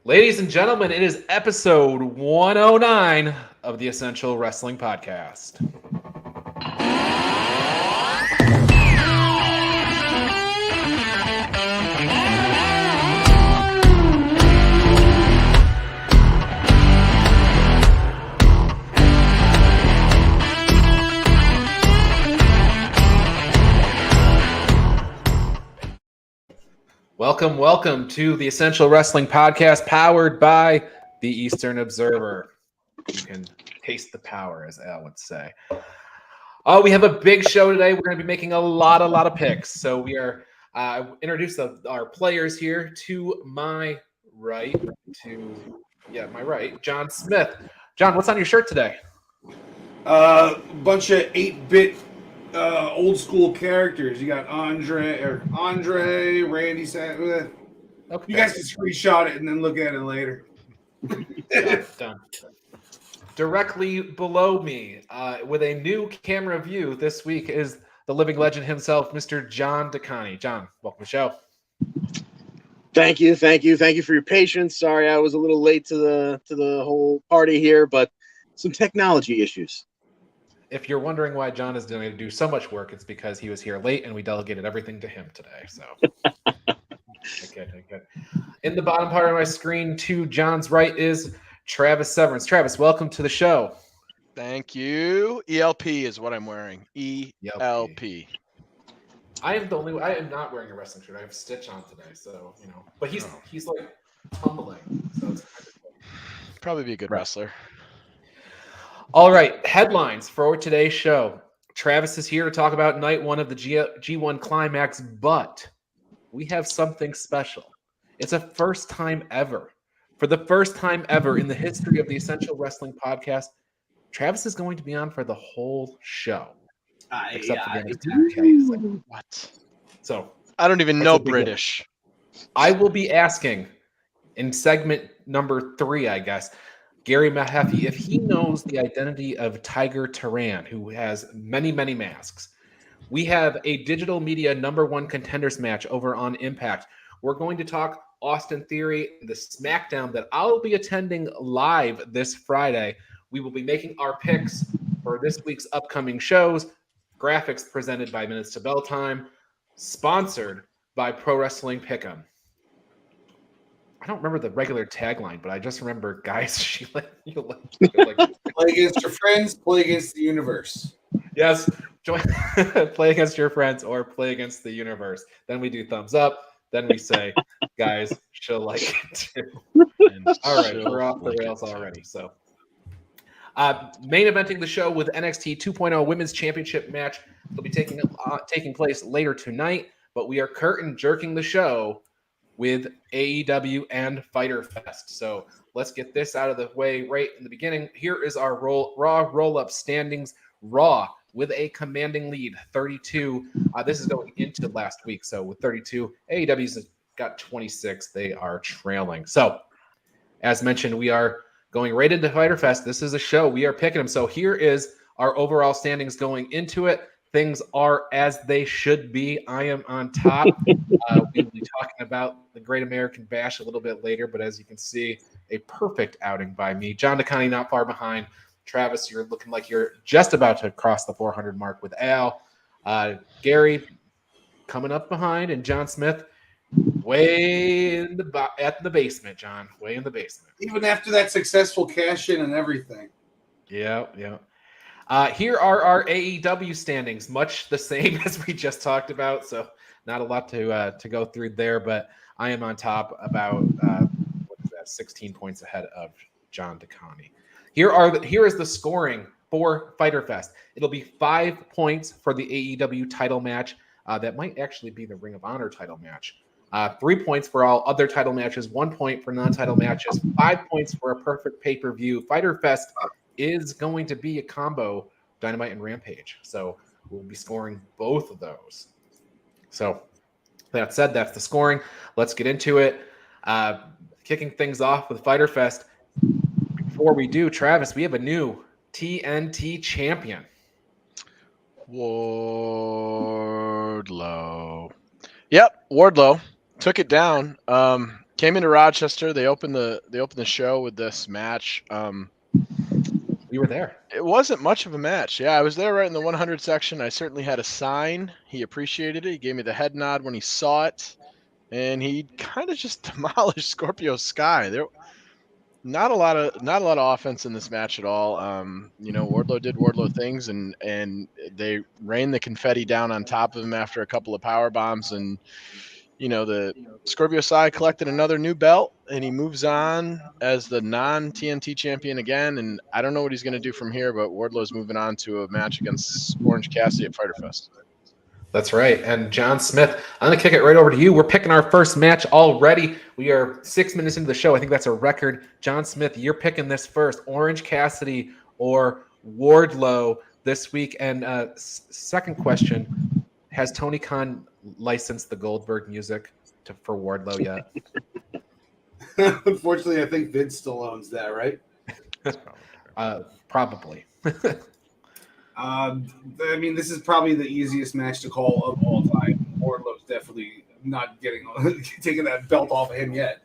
Ladies and gentlemen, it is episode 109 of the Essential Wrestling Podcast. Welcome to the Essential Wrestling Podcast, powered by the Eastern Observer. You can taste the power, as Al would say. Oh, we have a big show today. We're going to be making a lot of picks. So we are introduce our players here. To my right, John Smith. John, what's on your shirt today? Bunch of 8-bit old school characters. You got Andre, Randy Savage. Okay. You guys can screenshot it and then look at it later. Done. Directly below me, with a new camera view this week, is the living legend himself, Mr. John DeConnie. John, welcome to the show. Thank you for your patience. Sorry, I was a little late to the whole party here, but some technology issues. If you're wondering why John is going to do so much work, it's because he was here late and we delegated everything to him today. So, good. In the bottom part of my screen, to John's right, is Travis Severance. Travis, welcome to the show. Thank you. ELP is what I'm wearing. ELP. I am not wearing a wrestling shirt. I have Stitch on today, so But he's like tumbling, so it's kind of cool. Probably be a good wrestler. All right, headlines for today's show. Travis is here to talk about night one of the G1 Climax, but we have something special. It's a first time ever. For the first time ever in the history of the Essential Wrestling Podcast, Travis is going to be on for the whole show. Except for the what? So I don't even know British. I will be asking in segment number 3, I guess, Gary Mehaffy, if he knows the identity of Tiger Turan, who has many masks. We have a digital media #1 contenders match over on Impact. We're going to talk Austin Theory, the Smackdown that I'll be attending live this Friday. We will be making our picks for this week's upcoming shows. Graphics presented by Minutes to Bell Time, sponsored by Pro Wrestling Pick'em. I don't remember the regular tagline, but I just remember, guys, play against your friends, play against the universe. Yes, play against your friends or play against the universe. Then we do thumbs up. Then we say, guys, she'll like it too. All right, we're off the rails already. So, main eventing the show with NXT 2.0 Women's Championship match. It'll be taking place later tonight, but we are curtain jerking the show with AEW and Fyter Fest. So let's get this out of the way right in the beginning. Here is our Raw roll-up standings. Raw with a commanding lead, 32. This is going into last week. So with 32, AEW's got 26. They are trailing. So as mentioned, we are going right into Fyter Fest. This is a show. We are picking them. So here is our overall standings going into it. Things are as they should be. I am on top. We'll be talking about the Great American Bash a little bit later, but as you can see, a perfect outing by me. John DeConnie not far behind. Travis, you're looking like you're just about to cross the 400 mark with Al. Gary coming up behind, and John Smith way in the basement, John. Way in the basement. Even after that successful cash-in and everything. Yeah. Here are our AEW standings, much the same as we just talked about. So not a lot to go through there, but I am on top about 16 points ahead of John DeConnie. Here is the scoring for Fyter Fest. It'll be 5 points for the AEW title match. That might actually be the Ring of Honor title match. 3 points for all other title matches. 1 point for non-title matches. 5 points for a perfect pay-per-view. Fyter Fest is going to be a combo Dynamite and Rampage. So we'll be scoring both of those. So that said, that's the scoring. Let's get into it. Kicking things off with Fyter Fest. Before we do, Travis, we have a new TNT champion. Wardlow. Yep, Wardlow took it down. Came into Rochester. They opened the show with this match. You were there. It wasn't much of a match. Yeah, I was there right in the 100 section. I certainly had a sign. He appreciated it. He gave me the head nod when he saw it, and he kind of just demolished Scorpio Sky. There, not a lot of offense in this match at all. Wardlow did Wardlow things, and they rained the confetti down on top of him after a couple of power bombs, and the Scorpio Sky collected another new belt, and he moves on as the non-TNT champion again. And I don't know what he's going to do from here, but Wardlow's moving on to a match against Orange Cassidy at Fyter Fest. That's right. And John Smith, I'm going to kick it right over to you. We're picking our first match already. We are 6 minutes into the show. I think that's a record. John Smith, you're picking this first. Orange Cassidy or Wardlow this week. And second question, has Tony Khan licensed the Goldberg music for Wardlow yet? Unfortunately, I think Vince still owns that, right? Probably. I mean, this is probably the easiest match to call of all time. Wardlow's definitely not taking that belt off of him yet.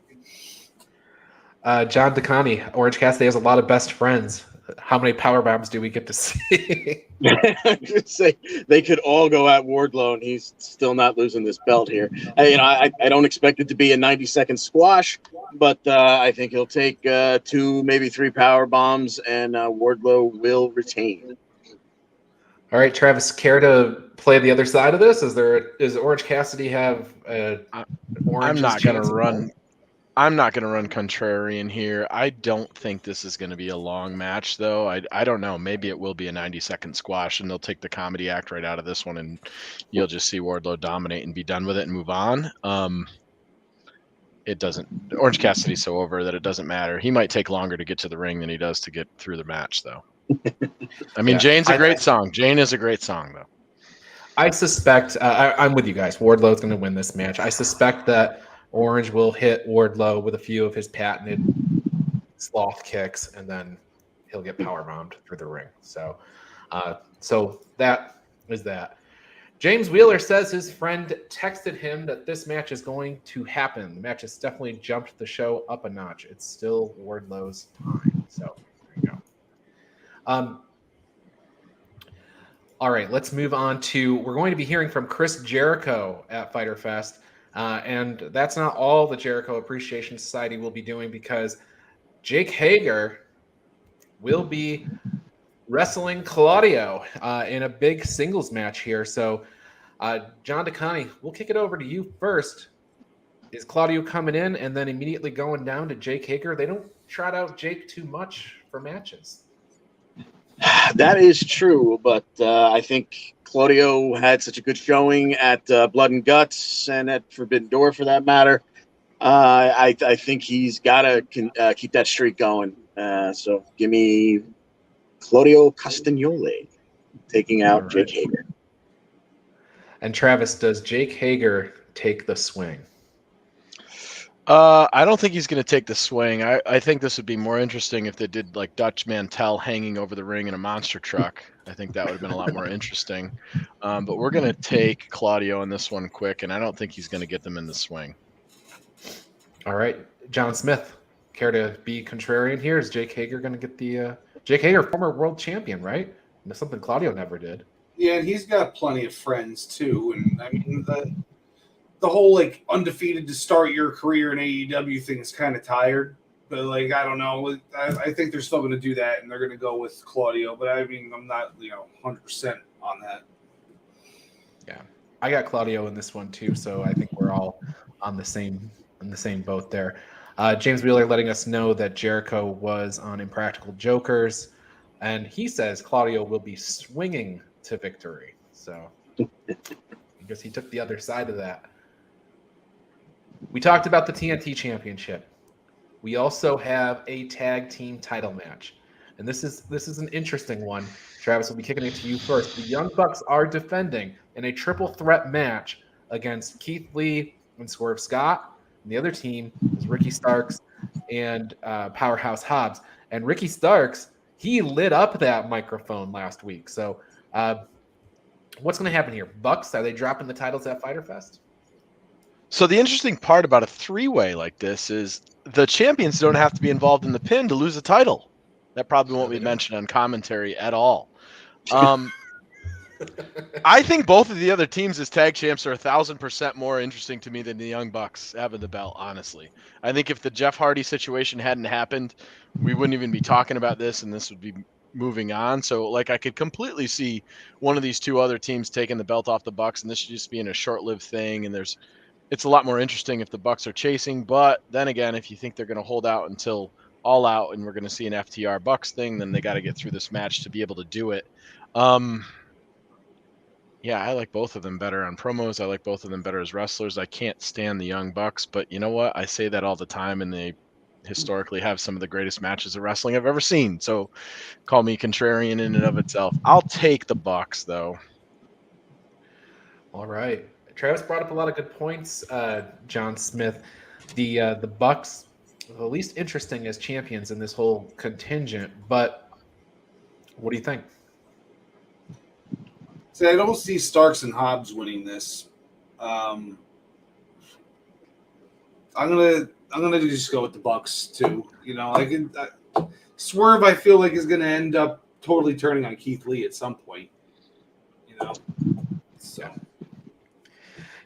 John DeConnie, Orange Cassidy has a lot of best friends. How many power bombs do we get to see? I should say they could all go at Wardlow, and he's still not losing this belt here. I don't expect it to be a 90-second squash, but I think he'll take 2, maybe 3 power bombs, and Wardlow will retain. All right, Travis, care to play the other side of this? Does Orange Cassidy have I'm not going to run contrarian here. I don't think this is going to be a long match, though. I don't know. Maybe it will be a 90-second squash, and they'll take the comedy act right out of this one, and you'll just see Wardlow dominate and be done with it and move on. It doesn't. Orange Cassidy's so over that it doesn't matter. He might take longer to get to the ring than he does to get through the match, though. I mean, Jane's a great song. Jane is a great song, though. I suspect I'm with you guys. Wardlow's going to win this match. I suspect that Orange will hit Wardlow with a few of his patented sloth kicks, and then he'll get powerbombed through the ring. So that is that. James Wheeler says his friend texted him that this match is going to happen. The match has definitely jumped the show up a notch. It's still Wardlow's time. So there you go. All right, let's move on to, we're going to be hearing from Chris Jericho at Fyter Fest. And that's not all the Jericho Appreciation Society will be doing, because Jake Hager will be wrestling Claudio in a big singles match here. So, John DeConnie, we'll kick it over to you first. Is Claudio coming in and then immediately going down to Jake Hager? They don't trot out Jake too much for matches. That is true, but I think Claudio had such a good showing at Blood and Guts and at Forbidden Door, for that matter. I think he's got to keep that streak going. So give me Claudio Castagnoli taking out Jake Hager. And Travis, does Jake Hager take the swing? I don't think he's going to take the swing. I think this would be more interesting if they did like Dutch Mantel hanging over the ring in a monster truck. I think that would have been a lot more interesting. But we're going to take Claudio in this one quick, and I don't think he's going to get them in the swing. All right. John Smith, care to be contrarian here? Is Jake Hager going to get the Jake Hager, former world champion, right? That's something Claudio never did. Yeah, and he's got plenty of friends, too. And I mean, the whole like undefeated to start your career in AEW thing is kind of tired, but like I don't know. I think they're still going to do that, and they're going to go with Claudio. But I mean, I'm not 100% on that. Yeah, I got Claudio in this one too, so I think we're all on the same boat there. James Wheeler letting us know that Jericho was on Impractical Jokers, and he says Claudio will be swinging to victory. So I guess he took the other side of that. We talked about the TNT Championship. We also have a tag team title match. And this is an interesting one. Travis, will be kicking it to you first. The Young Bucks are defending in a triple threat match against Keith Lee and Swerve Scott. And the other team is Ricky Starks and Powerhouse Hobbs. And Ricky Starks, he lit up that microphone last week. So what's going to happen here? Bucks, are they dropping the titles at Fyter Fest? So the interesting part about a three-way like this is the champions don't have to be involved in the pin to lose a title. That probably won't be mentioned on commentary at all. I think both of the other teams as tag champs are 1,000% more interesting to me than the Young Bucks having the belt, honestly. I think if the Jeff Hardy situation hadn't happened, we wouldn't even be talking about this and this would be moving on. So like I could completely see one of these two other teams taking the belt off the Bucks and this should just being a short-lived thing, and it's a lot more interesting if the Bucks are chasing. But then again, if you think they're going to hold out until All Out and we're going to see an FTR Bucks thing, then they got to get through this match to be able to do it. Yeah, I like both of them better on promos. I like both of them better as wrestlers. I can't stand the Young Bucks, but you know what? I say that all the time, and they historically have some of the greatest matches of wrestling I've ever seen. So call me contrarian in and of itself. I'll take the Bucks, though. All right. Travis brought up a lot of good points, John Smith. The Bucks, the least interesting as champions in this whole contingent, but what do you think? So I don't see Starks and Hobbs winning this. I'm gonna just go with the Bucks too. You know, Swerve I feel like is gonna end up totally turning on Keith Lee at some point. You know, so.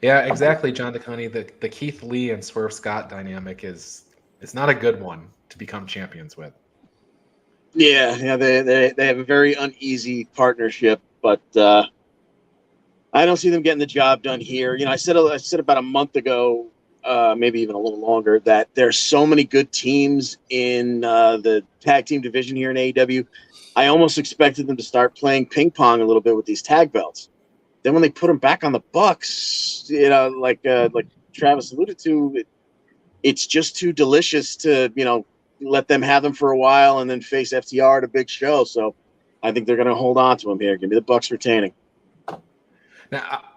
Yeah, exactly, John DeConnie. The Keith Lee and Swerve Scott dynamic is not a good one to become champions with. Yeah, they have a very uneasy partnership, but I don't see them getting the job done here. You know, I said about a month ago, maybe even a little longer, that there's so many good teams in the tag team division here in AEW. I almost expected them to start playing ping pong a little bit with these tag belts. Then when they put them back on the Bucks, you know, like Travis alluded to, it's just too delicious to, you know, let them have them for a while and then face FTR at a big show. So I think they're going to hold on to them here. Give me the Bucks retaining.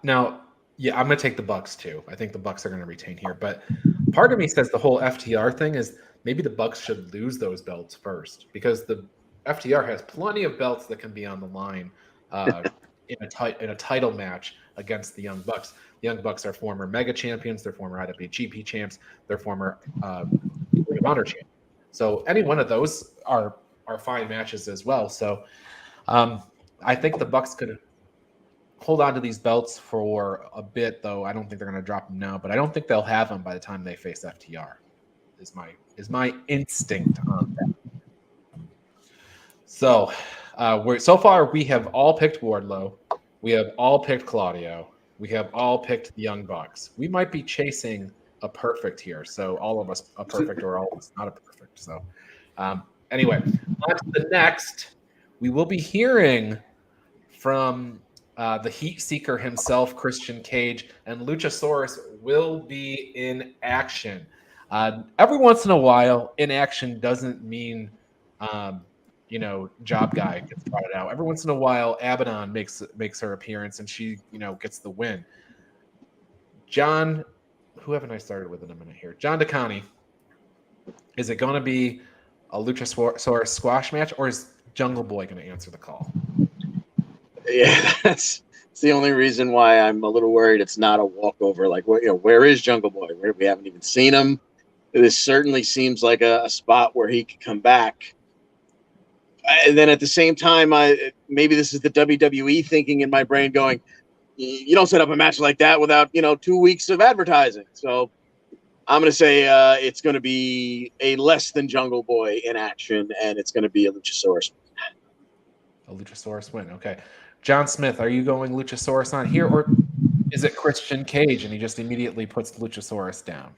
Now, yeah, I'm going to take the Bucks too. I think the Bucks are going to retain here, but part of me says the whole FTR thing is maybe the Bucks should lose those belts first, because the FTR has plenty of belts that can be on the line in a title match against the Young Bucks. The Young Bucks are former Mega champions, they're former IWGP champs, they're former Ring of Honor champions. So any one of those are fine matches as well. So I think the Bucks could hold on to these belts for a bit, though. I don't think they're going to drop them now, but I don't think they'll have them by the time they face FTR. Is my instinct on that. So so far we have all picked Wardlow, we have all picked Claudio, we have all picked the Young Bucks. We might be chasing a perfect here, so all of us a perfect or all of us not a perfect. So anyway, on to the next. We will be hearing from the Heat Seeker himself, Christian Cage, and Luchasaurus will be in action. Every once in a while, in action doesn't mean, job guy gets brought out. Every once in a while, Abaddon makes her appearance and she, gets the win. John, who haven't I started with in a minute here? John DeConnie, is it going to be a Luchasaurus squash match, or is Jungle Boy going to answer the call? Yeah, that's the only reason why I'm a little worried it's not a walkover. Like, where is Jungle Boy? We haven't even seen him. This certainly seems like a spot where he could come back. And then at the same time, maybe this is the WWE thinking in my brain going, you don't set up a match like that without, 2 weeks of advertising. So I'm going to say it's going to be a less than Jungle Boy in action, and it's going to be a Luchasaurus. A Luchasaurus win. Okay. John Smith, are you going Luchasaurus on here, or is it Christian Cage and he just immediately puts Luchasaurus down?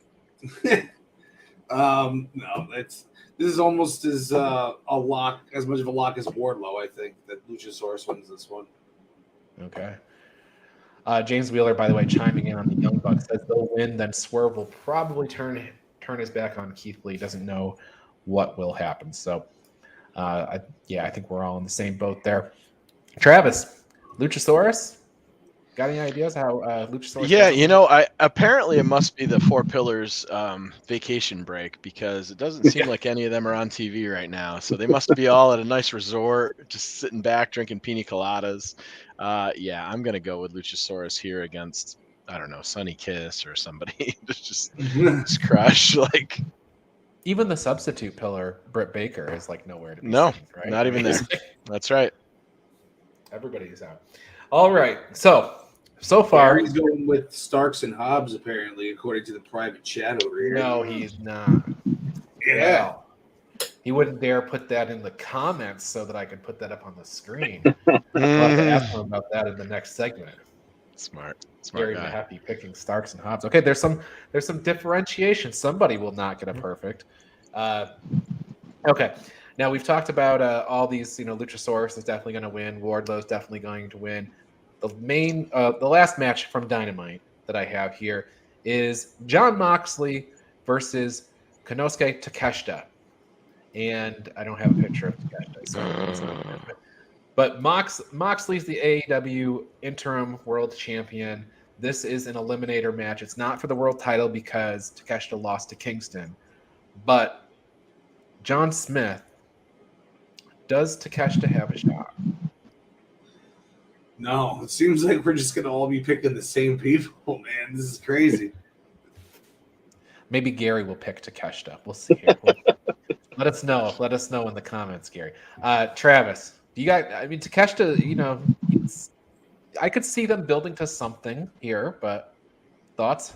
No, this is almost as much of a lock as Wardlow. I think that Luchasaurus wins this one. Okay. James Wheeler, by the way, chiming in on the Young Bucks, says they'll win, then Swerve will probably turn his back on Keith Lee. Doesn't know what will happen. So, I think we're all in the same boat there. Travis, Luchasaurus, got any ideas how Luchasaurus? Yeah, apparently it must be the Four Pillars vacation break, because it doesn't seem like any of them are on TV right now. So they must be all at a nice resort, just sitting back drinking pina coladas. I'm gonna go with Luchasaurus here against I don't know, Sonny Kiss or somebody just crush. Like, even the substitute pillar, Britt Baker, is like nowhere to be no, seen, right? not even there. That's right. Everybody's out. All right. So far, Gary's going with Starks and Hobbs, apparently, according to the private chat over here. no, he's not. Yeah. Well, he wouldn't dare put that in the comments so that I could put that up on the screen. I'll have to ask him about that in the next segment. Smart Gary guy. Mehaffy picking Starks and Hobbs. Okay, there's some differentiation. Somebody will not get a perfect. Okay, now we've talked about all these. Luchasaurus is definitely going to win. Wardlow's definitely going to win. The last match from Dynamite that I have here is Jon Moxley versus Konosuke Takeshita. And I don't have a picture of Takeshita, so it's not good. But Moxley's the AEW interim world champion. This is an eliminator match. It's not for the world title because Takeshita lost to Kingston. But John Smith, does Takeshita have a shot? No, it seems like we're just going to all be picking the same people, man. This is crazy. Maybe Gary will pick Takeshita. We'll see here. Let us know. Let us know in the comments, Gary. Travis, do you guys? I mean, Takeshita. I could see them building to something here, but thoughts?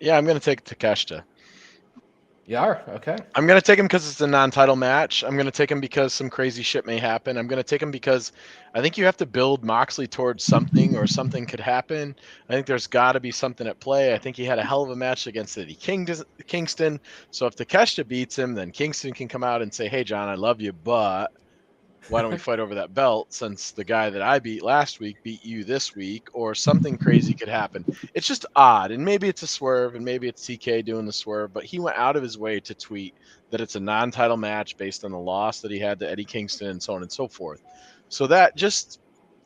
Yeah, I'm going to take Takeshita. You are? Okay. I'm going to take him because it's a non-title match. I'm going to take him because some crazy shit may happen. I'm going to take him because I think you have to build Moxley towards something, or something could happen. I think there's got to be something at play. I think he had a hell of a match against Eddie Kingston. So if Takeshita beats him, then Kingston can come out and say, hey, John, I love you, but why don't we fight over that belt, since the guy that I beat last week beat you this week, or something crazy could happen. It's just odd, and maybe it's a swerve, and maybe it's TK doing the swerve, but he went out of his way to tweet that it's a non-title match based on the loss that he had to Eddie Kingston and so on and so forth. So that just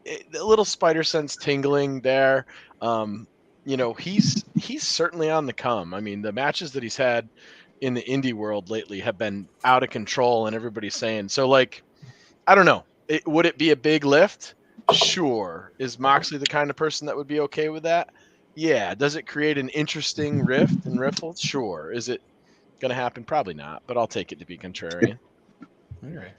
a little spider sense tingling there. He's certainly on the come. I mean, the matches that he's had in the indie world lately have been out of control, and everybody's saying so. Like, I don't know. Would it be a big lift? Sure. Is Moxley the kind of person that would be okay with that? Yeah. Does it create an interesting rift and riffle? Sure. Is it going to happen? Probably not, but I'll take it to be contrarian. All right.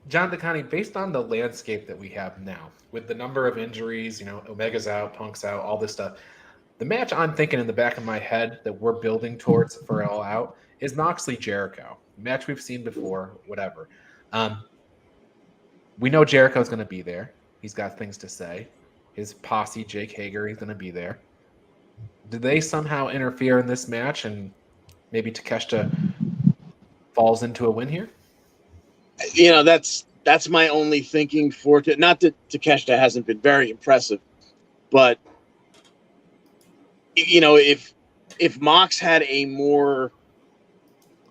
John DeConnie, based on the landscape that we have now, with the number of injuries, Omega's out, Punk's out, all this stuff, the match I'm thinking in the back of my head that we're building towards for All Out is Moxley Jericho. Match we've seen before, whatever. We know Jericho's going to be there. He's got things to say. His posse, Jake Hager, he's going to be there. Do they somehow interfere in this match and maybe Takeshita falls into a win here? That's my only thinking for it. Not that Takeshita hasn't been very impressive, but if Mox had a more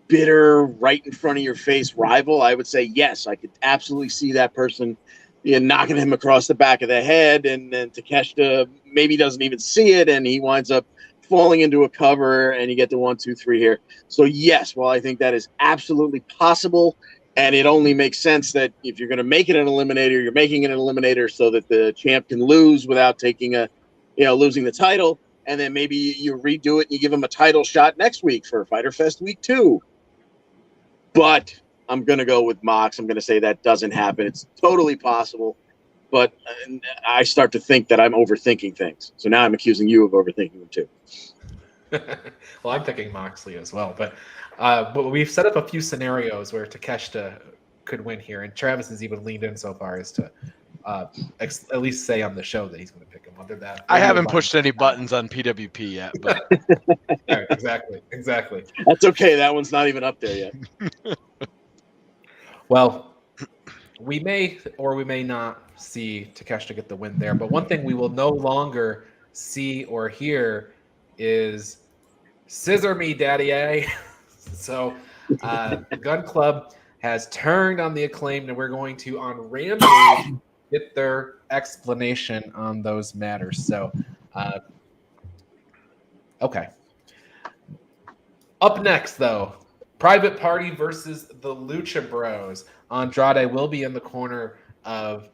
bitter, right in front of your face rival, I would say yes, I could absolutely see that person knocking him across the back of the head, and then Takeshita maybe doesn't even see it, and he winds up falling into a cover, and you get the 1, 2, 3 here. So yes, well, I think that is absolutely possible, and it only makes sense that if you're going to make it an eliminator, you're making it an eliminator so that the champ can lose without taking losing the title, and then maybe you redo it and you give him a title shot next week for Fyter Fest Week 2. But I'm going to go with Mox. I'm going to say that doesn't happen. It's totally possible. But I start to think that I'm overthinking things. So now I'm accusing you of overthinking them too. Well, I'm thinking Moxley as well. But we've set up a few scenarios where Takeshita could win here. And Travis has even leaned in so far as to at least say on the show that he's going to pick him. Other than I haven't pushed any buttons on PWP yet, but right, exactly. That's okay. That one's not even up there yet. Well, we may or we may not see Takeshita get the win there, but one thing we will no longer see or hear is "Scissor me, Daddy." So, the Gun Club has turned on the Acclaimed, and we're going to on Rampage get their explanation on those matters. So, okay. Up next, though, Private Party versus the Lucha Bros. Andrade will be in the corner of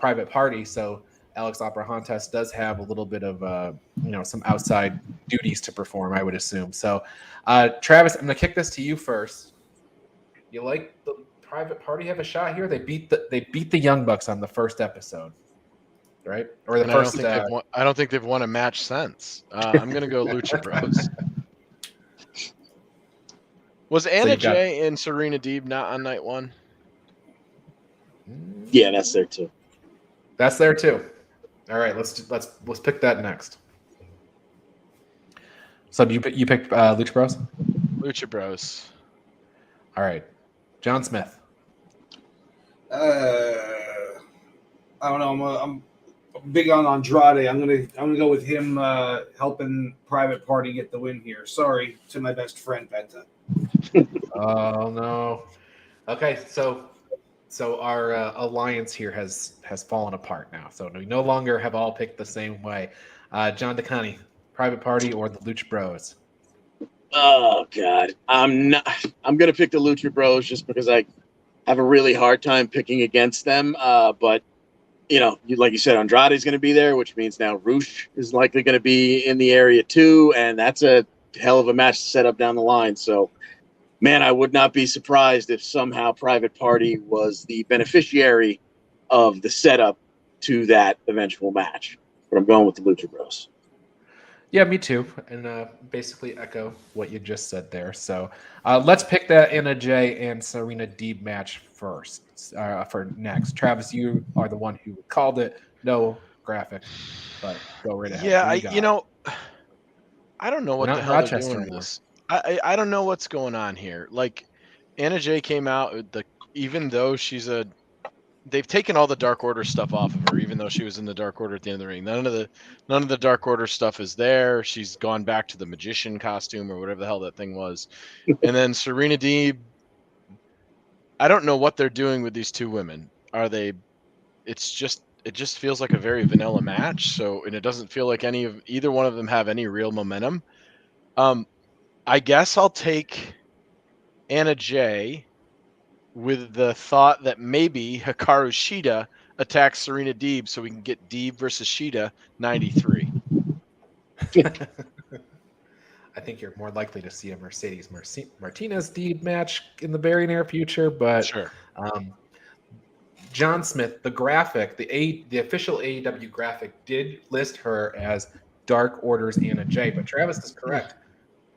Private Party. So Alex Abrahantes does have a little bit of some outside duties to perform, I would assume. So, Travis, I'm going to kick this to you first. You like the Private Party have a shot here? They beat the Young Bucks on the first episode, right? Or the And first. I don't think they've won a match since. I'm going to go Lucha Bros. Was Anna Jay and Serena Deeb not on night one? Yeah, that's there too. That's there too. All right, let's pick that next. So you picked Lucha Bros? Lucha Bros. All right, John Smith. I don't know. I'm big on Andrade. I'm gonna go with him helping Private Party get the win here. Sorry to my best friend Penta. Oh no. Okay, so our alliance here has fallen apart now. So we no longer have all picked the same way. John DeConnie, Private Party or the Lucha Bros? Oh God, I'm gonna pick the Lucha Bros just because I have a really hard time picking against them. But like you said, Andrade's going to be there, which means now Roosh is likely going to be in the area too, and that's a hell of a match to set up down the line. So, man, I would not be surprised if somehow Private Party was the beneficiary of the setup to that eventual match. But I'm going with the Lucha Bros. Yeah, me too. And basically echo what you just said there. So let's pick that Anna Jay and Serena Deeb match first for next. Travis, you are the one who called it. No graphic, but go right ahead. Yeah, I don't know what the hell Rochester they're doing anymore. this. I don't know what's going on here. Like, Anna Jay came out with even though they've taken all the Dark Order stuff off of her, even though she was in the Dark Order at the end of the ring. None of the Dark Order stuff is there. She's gone back to the magician costume or whatever the hell that thing was. And then Serena Deeb, I don't know what they're doing with these two women. It just feels like a very vanilla match. So, and it doesn't feel like either one of them have any real momentum. I guess I'll take Anna Jay with the thought that maybe Hikaru Shida attacks Serena Deeb so we can get Deeb versus Shida 93. I think you're more likely to see a Mercedes Martinez Deeb match in the very near future, but Sure. John Smith, the graphic, the official AEW graphic did list her as Dark Order's Anna Jay, but Travis is correct.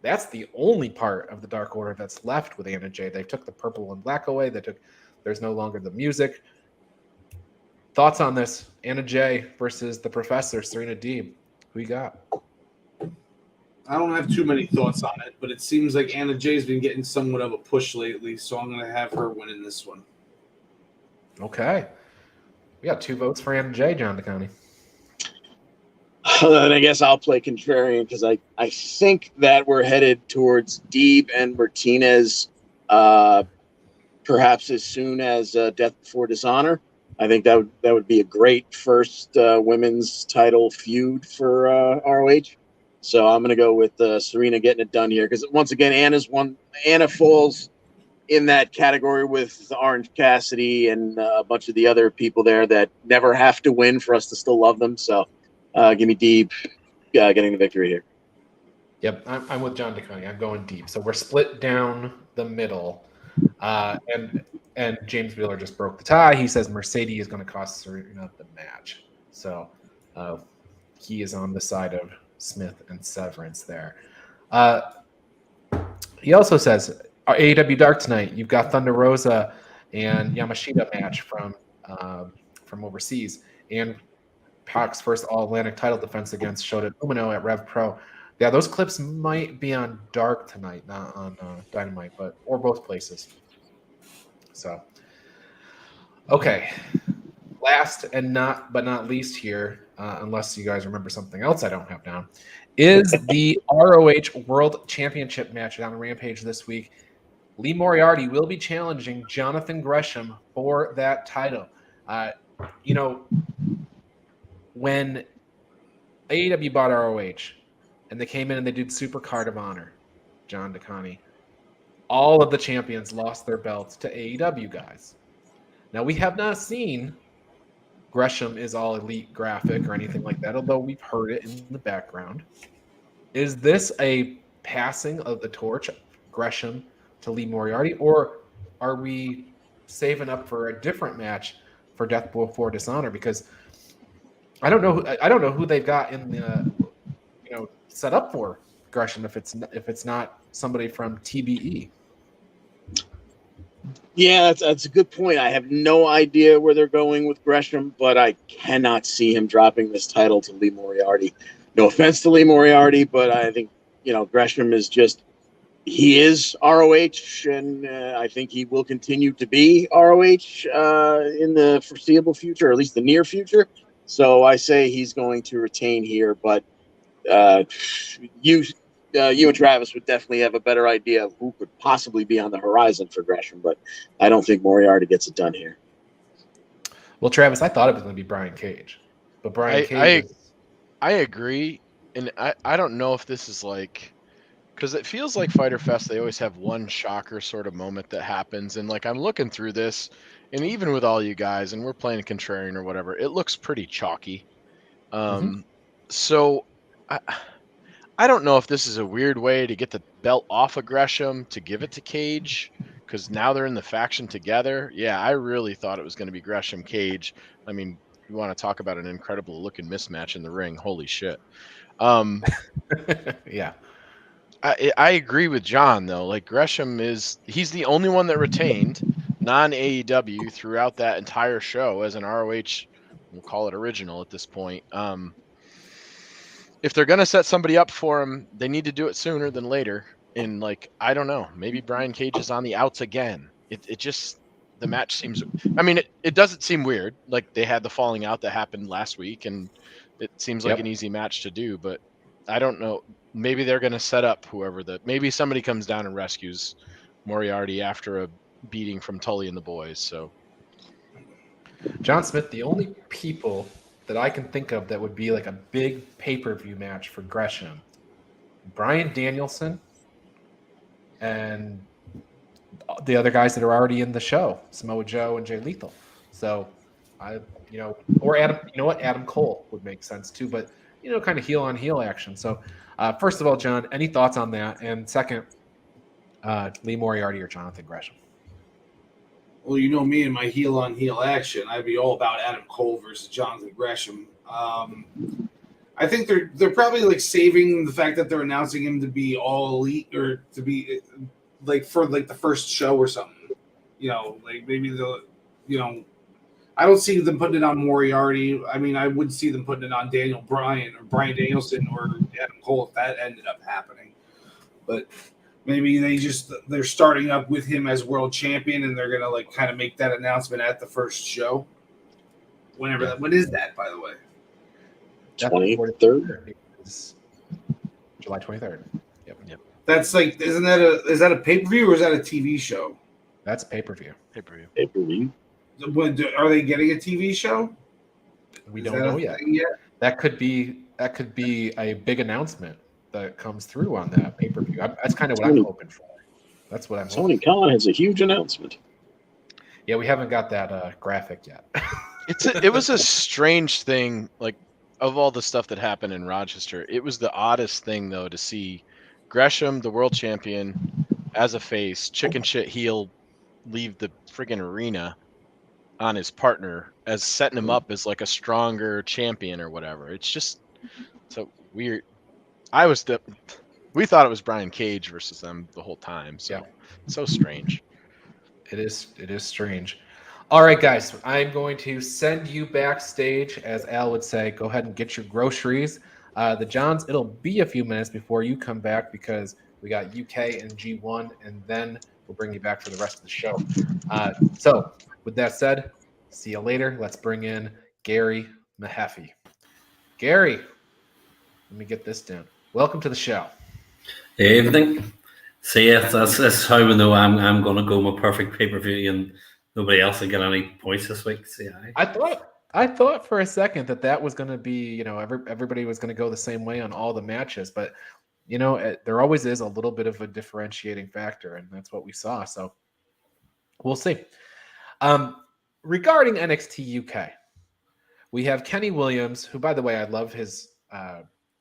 That's the only part of the Dark Order that's left with Anna Jay. They took the purple and black away. There's no longer the music. Thoughts on this? Anna Jay versus the Professor, Serena Deeb. Who you got? I don't have too many thoughts on it, but it seems like Anna Jay's been getting somewhat of a push lately, so I'm going to have her winning this one. Okay. We got 2 votes for Anna Jay, John DeConnie. Then I guess I'll play contrarian because I think that we're headed towards Deeb and Martinez perhaps as soon as Death Before Dishonor. I think that would be a great first women's title feud for ROH. So I'm going to go with Serena getting it done here because once again, Anna falls in that category with Orange Cassidy and a bunch of the other people there that never have to win for us to still love them. So give me Deeb getting the victory here. Yep, I'm with John DeConnie. I'm going Deeb. So we're split down the middle. And James Wheeler just broke the tie. He says Mercedes is going to cost Serena the match. So he is on the side of Smith and Severance there. He also says AEW Dark tonight. You've got Thunder Rosa and Yamashita match from overseas, and Pac's first All-Atlantic title defense against Shota Umino at Rev Pro. Yeah, those clips might be on Dark tonight, not on Dynamite, or both places. So, okay. Last and not least here, unless you guys remember something else I don't have down, is the ROH World Championship match on Rampage this week. Lee Moriarty will be challenging Jonathan Gresham for that title. When AEW bought ROH and they came in and they did Super Card of Honor, John DeConnie, all of the champions lost their belts to AEW guys. Now, we have not seen Gresham is all elite graphic or anything like that, although we've heard it in the background. Is this a passing of the torch, Gresham to Lee Moriarty, or are we saving up for a different match for Death Before Dishonor? Because I don't know who they've got in the set up for Gresham if it's not somebody from TBE. Yeah, that's a good point. I have no idea where they're going with Gresham, but I cannot see him dropping this title to Lee Moriarty. No offense to Lee Moriarty, but I think, Gresham is he is ROH, and I think he will continue to be ROH in the foreseeable future, or at least the near future. So I say he's going to retain here, but you and Travis would definitely have a better idea of who could possibly be on the horizon for Gresham, but I don't think Moriarty gets it done here. Well, Travis, I thought it was going to be Brian Cage, but Brian Cage. I agree, and I don't know if this is because it feels like Fyter Fest, they always have one shocker sort of moment that happens, and I'm looking through this, and even with all you guys, and we're playing contrarian or whatever, it looks pretty chalky. So I don't know if this is a weird way to get the belt off of Gresham to give it to Cage, because now they're in the faction together. Yeah, I really thought it was going to be Gresham Cage. I mean, you want to talk about an incredible looking mismatch in the ring. Holy shit. Yeah. I agree with John, though. Gresham he's the only one that retained non-AEW throughout that entire show as an ROH, we'll call it original at this point. If they're going to set somebody up for him, they need to do it sooner than later. And I don't know, maybe Brian Cage is on the outs again. It just, the match seems, it doesn't seem weird. They had the falling out that happened last week, and it seems like an easy match to do, but I don't know. Maybe they're going to set up maybe somebody comes down and rescues Moriarty after a beating from Tully and the boys. So John Smith, the only people that I can think of that would be a big pay-per-view match for Gresham, Bryan Danielson and the other guys that are already in the show, Samoa Joe and Jay Lethal. So or Adam, Adam Cole would make sense too, but kind of heel on heel action. So first of all, John, any thoughts on that? And second, Lee Moriarty or Jonathan Gresham? Well, me and my heel on heel action, I'd be all about Adam Cole versus Jonathan Gresham. I think they're probably saving the fact that they're announcing him to be all elite, or to be for the first show or something. Maybe I don't see them putting it on Moriarty. I mean, I would see them putting it on Daniel Bryan or Bryan Danielson or Adam Cole if that ended up happening. But maybe they're starting up with him as world champion, and they're gonna kind of make that announcement at the first show. Whenever that. When is that, by the way? 23rd. July 23rd. Yep. That's is that a pay-per-view or is that a TV show? That's pay-per-view. Pay-per-view. Are they getting a TV show? We don't know yet. That could be a big announcement that comes through on that pay-per-view. That's kind of what I'm hoping for. That's what I'm hoping Tony Khan has a huge announcement. Yeah, we haven't got that graphic yet. It was a strange thing, of all the stuff that happened in Rochester. It was the oddest thing, though, to see Gresham, the world champion, as a face, chicken shit heel, leave the friggin' arena on his partner as setting him up as a stronger champion or whatever. It's just so weird. We thought it was Brian Cage versus them the whole time. So so strange. It is strange. All right, guys, I'm going to send you backstage, as Al would say. Go ahead and get your groceries. The Johns, it'll be a few minutes before you come back because we got UK and G1, and then we'll bring you back for the rest of the show. So with that said, see you later. Let's bring in Gary Mehaffy. Gary, let me get this down. Welcome to the show. Hey, everything. See, that's how we know I'm going to go my perfect pay-per-view and nobody else will get any points this week. See, I thought for a second that was going to be, everybody was going to go the same way on all the matches, but there always is a little bit of a differentiating factor, and that's what we saw. So we'll see. Regarding NXT UK, We have Kenny Williams, who, by the way, I love his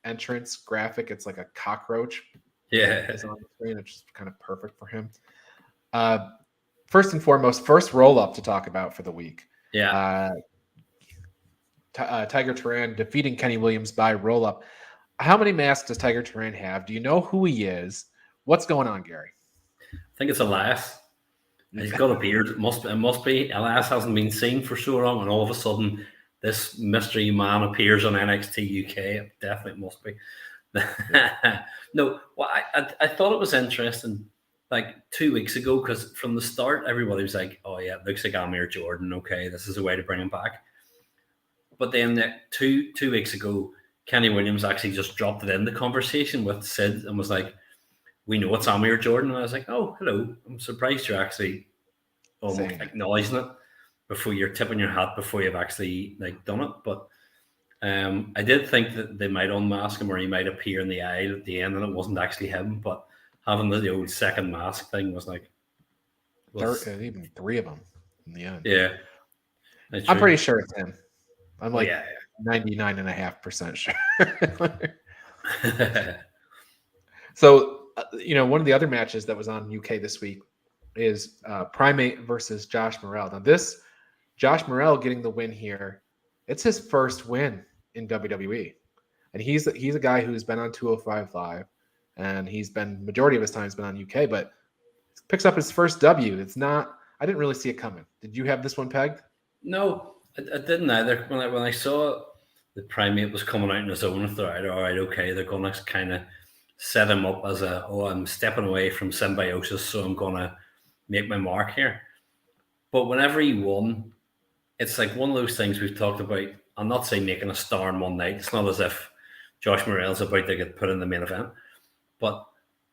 entrance graphic. It's like a cockroach. Yeah. Is on the screen. It's just kind of perfect for him. First and foremost, first roll up to talk about for the week. Yeah. Tiger Turan defeating Kenny Williams by roll up. How many masks does Tiger Turan have? Do you know who he is? What's going on, Gary? I think it's Elias. He's got a beard. It must be. Elias hasn't been seen for so long, and all of a sudden, this mystery man appears on NXT UK. It definitely must be. No, well, I thought it was interesting. Like 2 weeks ago, because from the start, everybody was like, "Oh yeah, it looks like Amir Jordan. Okay, this is a way to bring him back." But then two weeks ago, Kenny Williams actually just dropped it in the conversation with Sid and was like, "We know it's Amir Jordan." And I was like, "Oh, hello. I'm surprised you're actually almost acknowledging it before you're tipping your hat before you've actually like done it." But I did think that they might unmask him or he might appear in the aisle at the end and it wasn't actually him. But having the old second mask thing was like... even 3 of them in the end. Yeah. I'm pretty sure it's him. I'm like 99.5% sure. So, one of the other matches that was on UK this week is Primate versus Josh Morrell. Now, this Josh Morrell getting the win here, it's his first win in WWE. And he's a guy who's been on 205 Live, and he's been, majority of his time has been on UK, but picks up his first W. It's not, I didn't really see it coming. Did you have this one pegged? No, I didn't either. When I saw the Primate was coming out on his own, I thought, all right, okay, they're going to kind of set him up as I'm stepping away from symbiosis, so I'm going to make my mark here. But whenever he won, it's like one of those things we've talked about. I'm not saying making a star in one night. It's not as if Josh Morrell's about to get put in the main event. But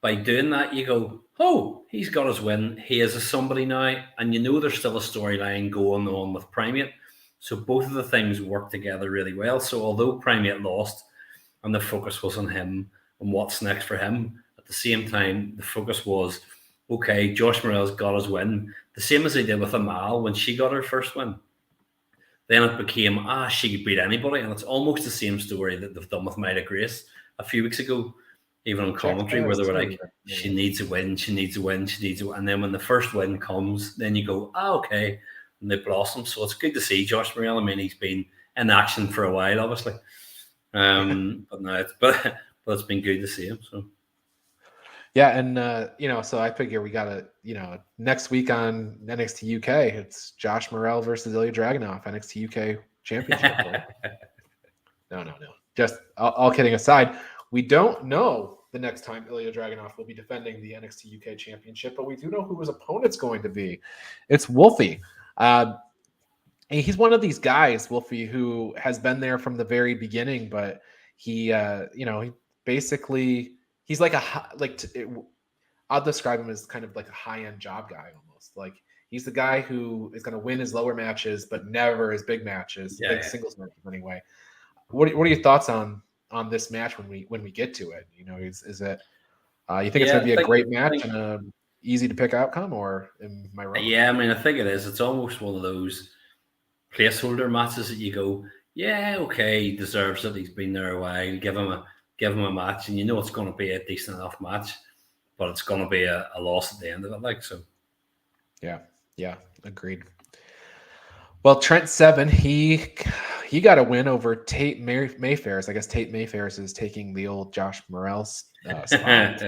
by doing that, you go, oh, he's got his win. He is a somebody now. And there's still a storyline going on with Primate. So both of the things work together really well. So although Primate lost and the focus was on him and what's next for him, at the same time, the focus was, okay, Josh Morrell's got his win. The same as they did with Amal when she got her first win. Then it became, she could beat anybody. And it's almost the same story that they've done with Myla Grace a few weeks ago, even on commentary, where they were like, she needs a win, she needs a win, she needs a win. And then when the first win comes, then you go, okay. And they blossom. So it's good to see Josh Morrell. I mean, he's been in action for a while, obviously. But no, but it's been good to see him. So. Yeah, and so I figure we got next week on NXT UK, it's Josh Morrell versus Ilya Dragunov, NXT UK Championship. No. Just all kidding aside, we don't know the next time Ilya Dragunov will be defending the NXT UK Championship, but we do know who his opponent's going to be. It's Wolfie. He's one of these guys, Wolfie, who has been there from the very beginning, but he basically. He's like I'll describe him as kind of like a high-end job guy almost. Like he's the guy who is going to win his lower matches, but never his big matches, singles matches anyway. What are your thoughts on this match when we get to it? Is it you think it's going to be a great match and an easy to pick outcome, or am I wrong? Yeah, I mean, I think it is. It's almost one of those placeholder matches that you go, yeah, okay, he deserves it. He's been there a while. Give him a match, and it's going to be a decent enough match, but it's going to be a loss at the end of it. Like so. Yeah, agreed. Well, Trent Seven, he got a win over Tate Mayfair's. I guess Tate Mayfair's is taking the old Josh Morrell's spot.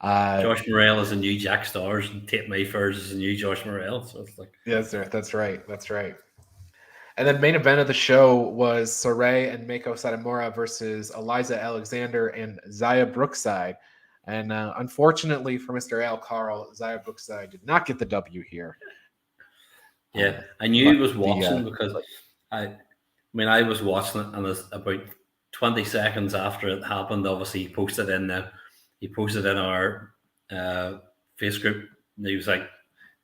Josh Morrell is a new Jack Stars, and Tate Mayfair's is a new Josh Morrell. So it's like, yes, sir. That's right. And then main event of the show was Saray and Meiko Satomura versus Eliza Alexander and Zaya Brookside. And unfortunately for Mr. Al Karl, Zaya Brookside did not get the W here. Yeah, I knew he was watching because I was watching it, and about 20 seconds after it happened, obviously he posted in our face group. And he was like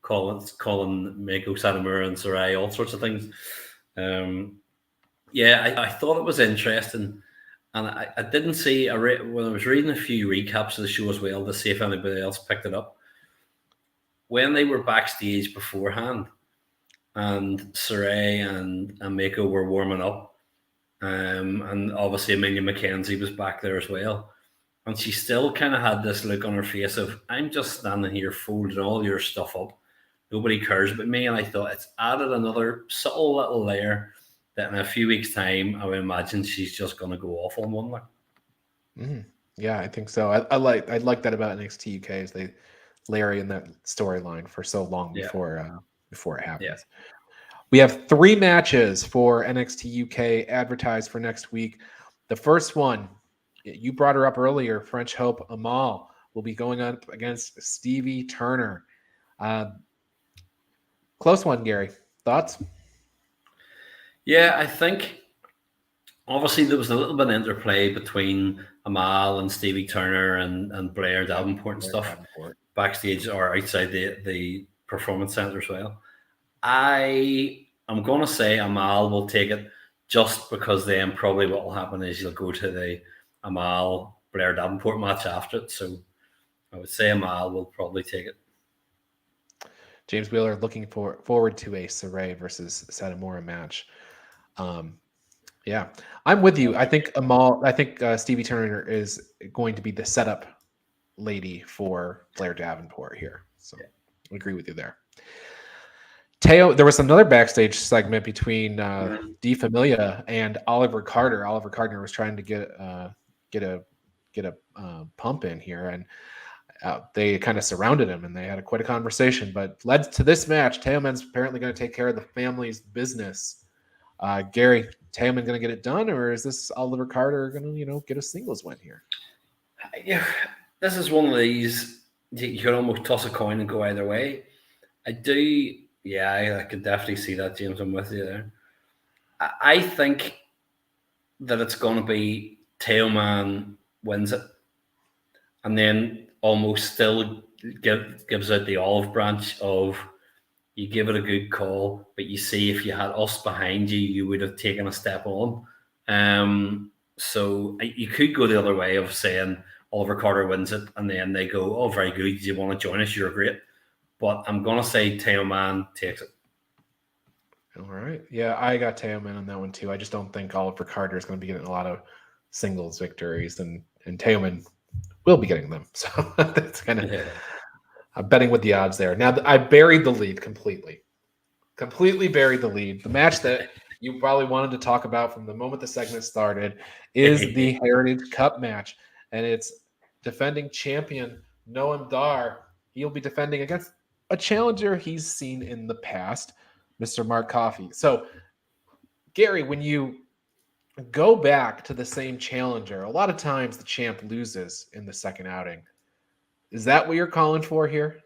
calling Meiko Satomura and Saray all sorts of things. I thought it was interesting, and I didn't see when I was reading a few recaps of the show as well to see if anybody else picked it up. When they were backstage beforehand, and Saray and Mako were warming up. And obviously Amelia McKenzie was back there as well. And she still kind of had this look on her face of, I'm just standing here folding all your stuff up. Nobody cares about me. And I thought it's added another subtle little layer that in a few weeks' time, I would imagine she's just going to go off on one. Like. Mm-hmm. Yeah, I think so. I like that about NXT UK is they Larry in that storyline for so long before it happens. Yeah. We have 3 matches for NXT UK advertised for next week. The first one, you brought her up earlier, French Hope Amal will be going up against Stevie Turner. Close one, Gary. Thoughts? Yeah, I think obviously there was a little bit of interplay between Amal and Stevie Turner and Blair Davenport and stuff backstage or outside the performance center as well. I'm going to say Amal will take it just because then probably what will happen is you'll go to the Amal Blair Davenport match after it. So I would say Amal will probably take it. James Wheeler looking forward to a Saray versus Satomura match. Yeah, I'm with you. I think Stevie Turner is going to be the setup lady for Blair Davenport here. So I agree with you there. Teo, there was another backstage segment between Di Familia and Oliver Carter. Oliver Carter was trying to get a pump in here, and they kind of surrounded him, and they had quite a conversation. But led to this match. Teoman's apparently going to take care of the family's business. Gary, Teoman going to get it done, or is this Oliver Carter going to get a singles win here? Yeah, this is one of these you could almost toss a coin and go either way. I do. Yeah, I could definitely see that, James. I'm with you there. I think that it's going to be Teoman wins it, and then almost still gives out the olive branch of you give it a good call, but you see if you had us behind you, you would have taken a step on. So you could go the other way of saying Oliver Carter wins it, and then they go, oh, very good. Do you want to join us? You're great. But I'm going to say Teoman takes it. All right. Yeah, I got Teoman on that one too. I just don't think Oliver Carter is going to be getting a lot of singles victories, and Teoman will be getting them. So that's kind of I'm betting with the odds there. Now, I buried the lead completely. Completely buried the lead. The match that you probably wanted to talk about from the moment the segment started is the Heritage Cup match, and it's defending champion Noam Dar. He'll be defending against a challenger he's seen in the past, Mr. Mark Coffey. So, Gary, when you go back to the same challenger, a lot of times the champ loses in the second outing. Is that what you're calling for here?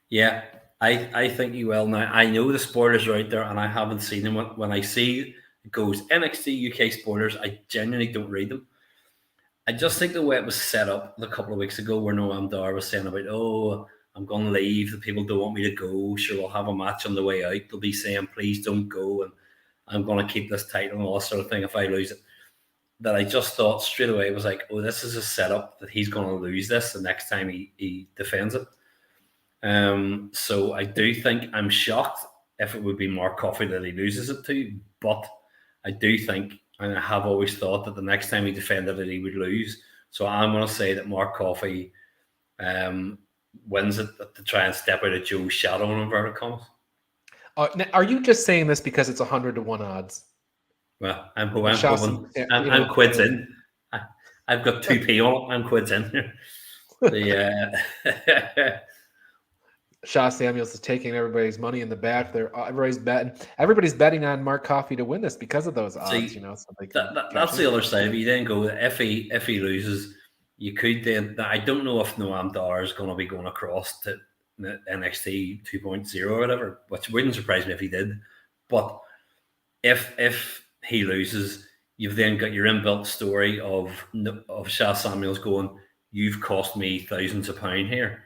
Yeah, I think you will. Now, I know the spoilers are out there, and I haven't seen them. When I see it goes NXT UK spoilers, I genuinely don't read them. I just think the way it was set up a couple of weeks ago, where Noam Dar was saying about, oh, I'm going to leave. The people don't want me to go. Sure, we'll have a match on the way out. They'll be saying, please don't go, and I'm going to keep this title and all that sort of thing if I lose it. That I just thought straight away was like, oh, this is a setup that he's going to lose this the next time he defends it. So I do think I'm shocked if it would be Mark Coffey that he loses it to, but I do think, and I have always thought that the next time he defended it, he would lose. So I'm going to say that Mark Coffey wins it to try and step out of Joe's shadow in inverted commas. Now, are you just saying this because it's 100-1 odds? Well, I'm quids in. I've got 2p on it. I'm quids in here. Shaw Samuels is taking everybody's money in the back. Everybody's betting on Mark Coffey to win this because of those odds. See, that's the other side. If you then go, if he loses, you could then. I don't know if Noam Dar is going to be going across to NXT 2.0 or whatever, which wouldn't surprise me if he did. But if he loses, you've then got your inbuilt story of Shaw Samuels going, you've cost me thousands of pounds here.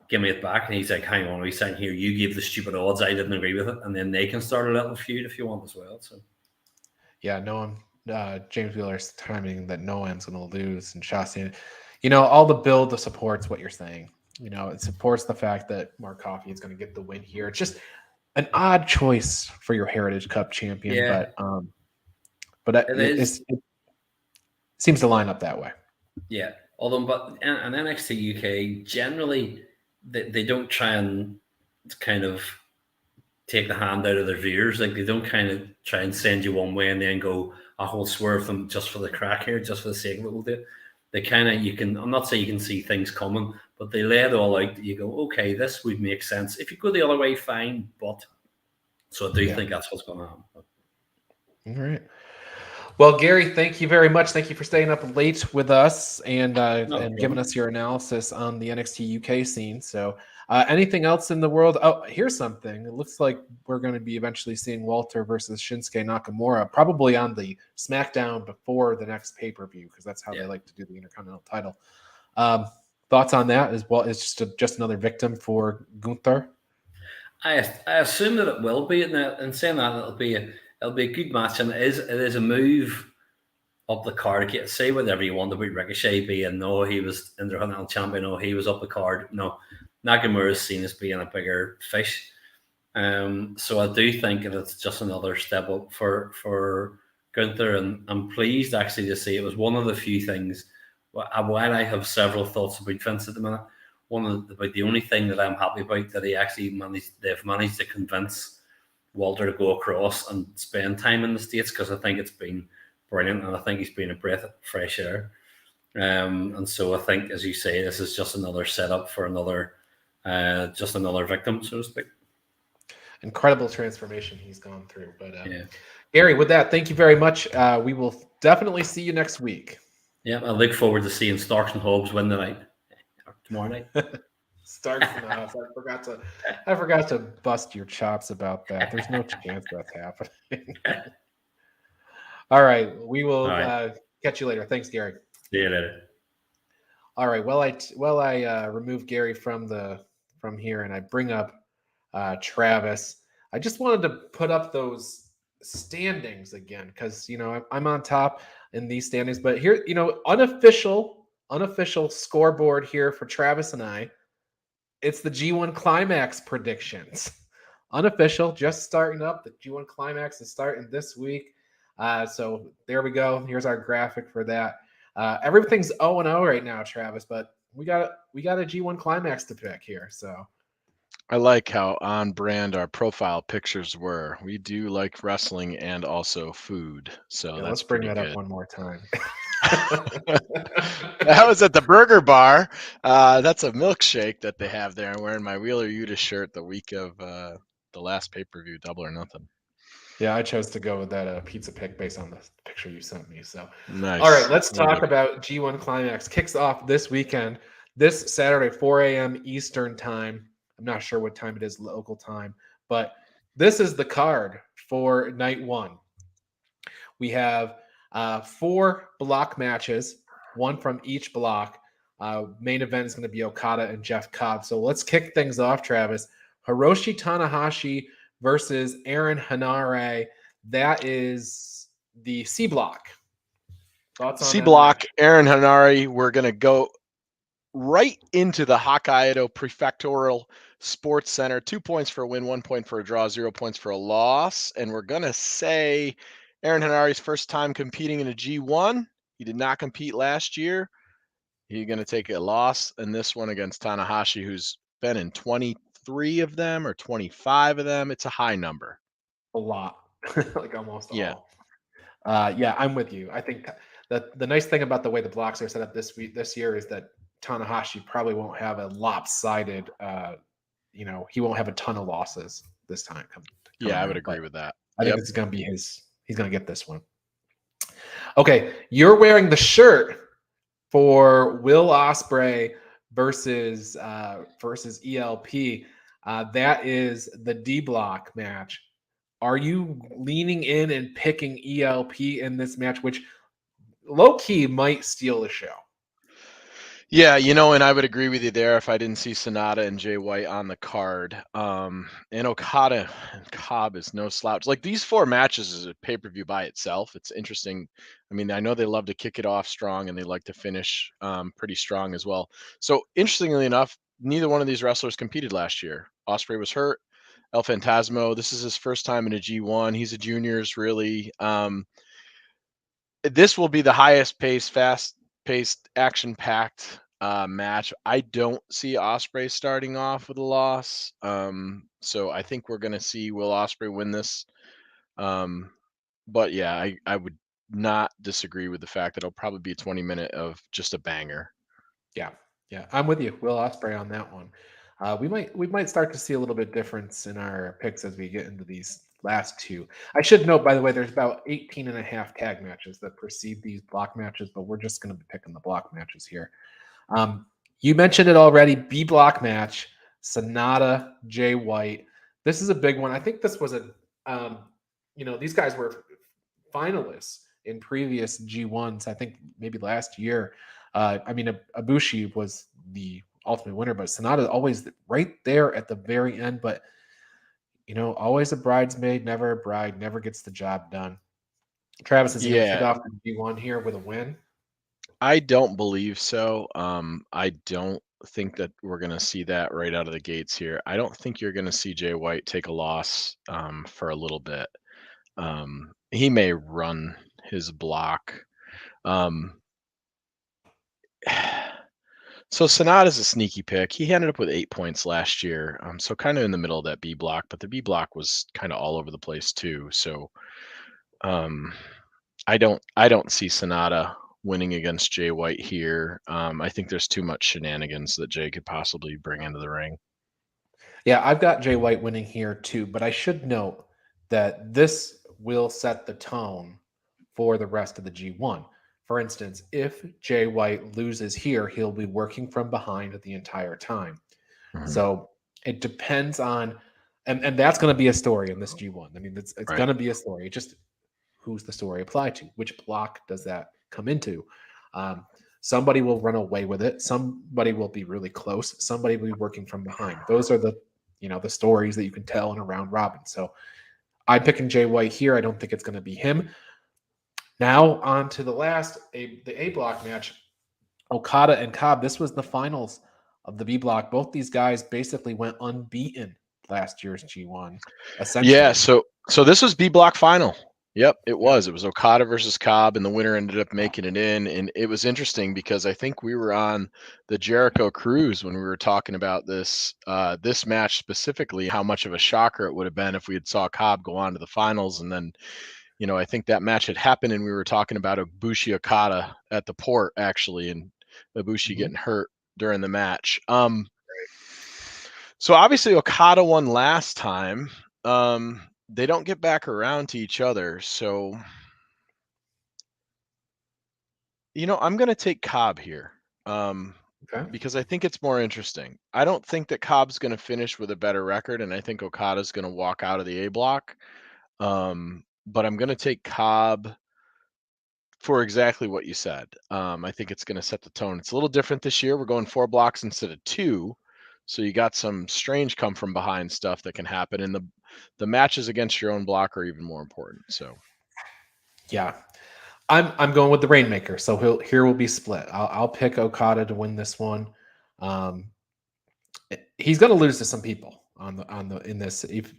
Give me it back. And he's like, hang on a second here. You gave the stupid odds. I didn't agree with it. And then they can start a little feud if you want as well. So, yeah, Noam, James Wheeler's timing that Noam's going to lose, and Shasty, all the build supports what you're saying. It supports the fact that Mark Coffey is going to get the win here. It's just an odd choice for your Heritage Cup champion, Yeah. but It is. it seems to line up that way. Yeah. Although, but and NXT UK generally they don't try and kind of take the hand out of their viewers. Like they don't kind of try and send you one way and then go, I will swerve them just for the crack here, just for the sake of it. We'll do. They kind of, you can, I'm not saying you can see things coming, but they lay it all out that you go, okay, this would make sense. If you go the other way, fine. But so I do think that's what's going to happen. All right. Well, Gary, thank you very much. Thank you for staying up late with us and giving us your analysis on the NXT UK scene. So anything else in the world? Oh, here's something. It looks like we're going to be eventually seeing Walter versus Shinsuke Nakamura, probably on the Smackdown before the next pay-per-view, because that's how they like to do the Intercontinental title. Thoughts on that as well? Is just another victim for Gunther? I assume that it will be, and saying that it'll be a good match, and it is a move up the card. Say whatever you want about Ricochet being, no, he was Intercontinental Champion, no, he was up the card. No, Nakamura is seen as being a bigger fish. So I do think that it's just another step up for Gunther, and I'm pleased actually to see it was one of the few things. While I have several thoughts about Vince at the minute, the only thing that I'm happy about that they've managed to convince Walter to go across and spend time in the States, because I think it's been brilliant, and I think he's been a breath of fresh air. And so I think, as you say, this is just another setup for another victim, so to speak. Incredible transformation he's gone through. But Gary, with that, thank you very much. We will definitely see you next week. Yeah, I look forward to seeing Starks and Hobbs win tonight. Tomorrow night. Starks and Hobbs. I forgot to bust your chops about that. There's no chance that's happening. All right, we will catch you later. Thanks, Gary. See you later. All right. Well, I remove Gary from here and I bring up Travis. I just wanted to put up those standings again because I'm on top in these standings, but here unofficial scoreboard here for Travis and I. It's the G1 Climax predictions. Unofficial, just starting up. The G1 Climax is starting this week. So there we go. Here's our graphic for that. Everything's 0-0 right now, Travis, but we got a G1 Climax to pick here. So I like how on brand our profile pictures were. We do like wrestling and also food. So that's let's bring that good. up one more time. That was at the burger bar. That's a milkshake that they have there. I'm wearing my Wheeler Yuta shirt the week of the last pay-per-view, Double or Nothing. Yeah, I chose to go with that pizza pick based on the picture you sent me. So, nice. All right, let's talk about G1 Climax. Kicks off this weekend, this Saturday, 4 a.m. Eastern time. I'm not sure what time it is local time, but this is the card for night one. We have 4 block matches, one from each block. Main event is going to be Okada and Jeff Cobb. So let's kick things off, Travis. Hiroshi Tanahashi versus Aaron Hanare. That is the C block. Thoughts on C that block, match? Aaron Hanare. We're going to go right into the Hokkaido Prefectural Sports Center. 2 points for a win, 1 point for a draw, 0 points for a loss. And we're going to say Aaron Hanare's first time competing in a G1. He did not compete last year. He's going to take a loss in this one against Tanahashi, who's been in 23 of them or 25 of them. It's a high number. A lot. Like almost all. Yeah, I'm with you. I think that the nice thing about the way the blocks are set up this year is that Tanahashi probably won't have a lopsided, he won't have a ton of losses this time. I would agree with that. I think it's going to be he's going to get this one. Okay, you're wearing the shirt for Will Ospreay versus ELP. That is the D block match. Are you leaning in and picking ELP in this match, which low key might steal the show? Yeah, and I would agree with you there if I didn't see Sonata and Jay White on the card. And Okada and Cobb is no slouch. Like these 4 matches is a pay-per-view by itself. It's interesting. I mean, I know they love to kick it off strong and they like to finish pretty strong as well. So interestingly enough, neither one of these wrestlers competed last year. Ospreay was hurt. El Fantasmo. This is his first time in a G1. He's a juniors, really. This will be the highest paced, fast-paced, action-packed match. I don't see Ospreay starting off with a loss. So I think we're going to see Will Ospreay win this. But yeah, I would not disagree with the fact that it'll probably be a 20-minute of just a banger. Yeah, I'm with you, Will Ospreay, on that one. We might start to see a little bit difference in our picks as we get into these last two. I should note, by the way, there's about 18 and a half tag matches that precede these block matches, but we're just going to be picking the block matches here. You mentioned it already, B block match, Sonata, Jay White. This is a big one. I think this was these guys were finalists in previous G1s. I think maybe last year. Ibushi was the ultimate winner, but Sonata always right there at the very end. But always a bridesmaid, never a bride, never gets the job done. Travis, is he going to kick off the G1 here with a win? I don't believe so. I don't think that we're going to see that right out of the gates here. I don't think you're going to see Jay White take a loss for a little bit. He may run his block. So Sonata's a sneaky pick. He ended up with 8 points last year. So kind of in the middle of that B block, but the B block was kind of all over the place too. So I don't see Sonata winning against Jay White here. I think there's too much shenanigans that Jay could possibly bring into the ring. Yeah, I've got Jay White winning here too, but I should note that this will set the tone for the rest of the G1. For instance, if Jay White loses here, he'll be working from behind the entire time. Mm-hmm. So it depends on, and that's going to be a story in this G1. I mean, it's right. Going to be a story. Just who's the story apply to? Which block does that come into? Somebody will run away with it. Somebody will be really close. Somebody will be working from behind. Those are the stories that you can tell in a round robin. So I'm picking Jay White here. I don't think it's going to be him. Now on to the last, the A block match, Okada and Cobb. This was the finals of the B block. Both these guys basically went unbeaten last year's G1. Essentially. Yeah, so this was B block final. Yep, it was. It was Okada versus Cobb, and the winner ended up making it in. And it was interesting because I think we were on the Jericho cruise when we were talking about this match specifically, how much of a shocker it would have been if we had saw Cobb go on to the finals. And then, I think that match had happened, and we were talking about Ibushi Okada at the port, actually, and Ibushi getting hurt during the match. So obviously Okada won last time. They don't get back around to each other. So, I'm going to take Cobb here because I think it's more interesting. I don't think that Cobb's going to finish with a better record, and I think Okada's going to walk out of the A block. But I'm going to take Cobb for exactly what you said. I think it's going to set the tone. It's a little different this year. We're going 4 blocks instead of 2. So you got some strange come from behind stuff that can happen. And the matches against your own block are even more important. So, yeah, I'm going with the Rainmaker. So here will be split. I'll pick Okada to win this one. He's going to lose to some people in this. If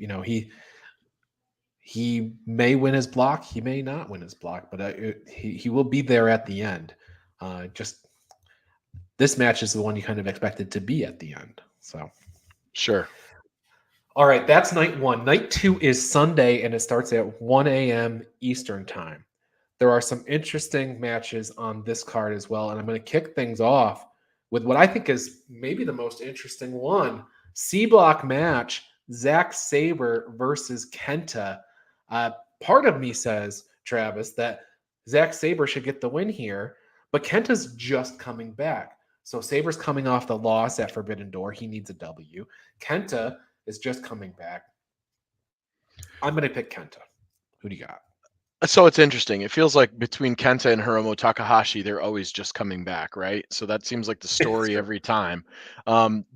he may win his block, he may not win his block, but he will be there at the end. Just this match is the one you kind of expected to be at the end. So, sure. All right, that's night 1. Night 2 is Sunday, and it starts at 1 a.m. Eastern time. There are some interesting matches on this card as well, and I'm going to kick things off with what I think is maybe the most interesting one. C block match, Zack Sabre versus Kenta. Part of me says, Travis, that Zack Sabre should get the win here, but Kenta's just coming back. So Sabre's coming off the loss at Forbidden Door. He needs a W. Kenta is just coming back. I'm going to pick Kenta. Who do you got? So it's interesting. It feels like between Kenta and Hiromu Takahashi, they're always just coming back, right? So that seems like the story every time.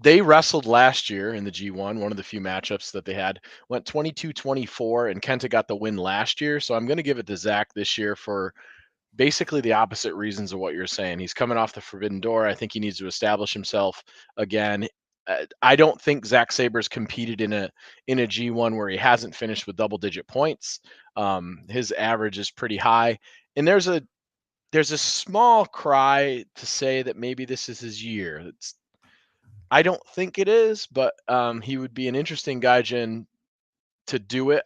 They wrestled last year in the G1, one of the few matchups that they had, went 22-24, and Kenta got the win last year. So I'm going to give it to Zach this year for basically the opposite reasons of what you're saying. He's coming off the Forbidden Door. I think he needs to establish himself again. I don't think Zack Saber's competed in a G1 where he hasn't finished with double-digit points. His average is pretty high, and there's a small cry to say that maybe this is his year. I don't think it is, but he would be an interesting gaijin to do it.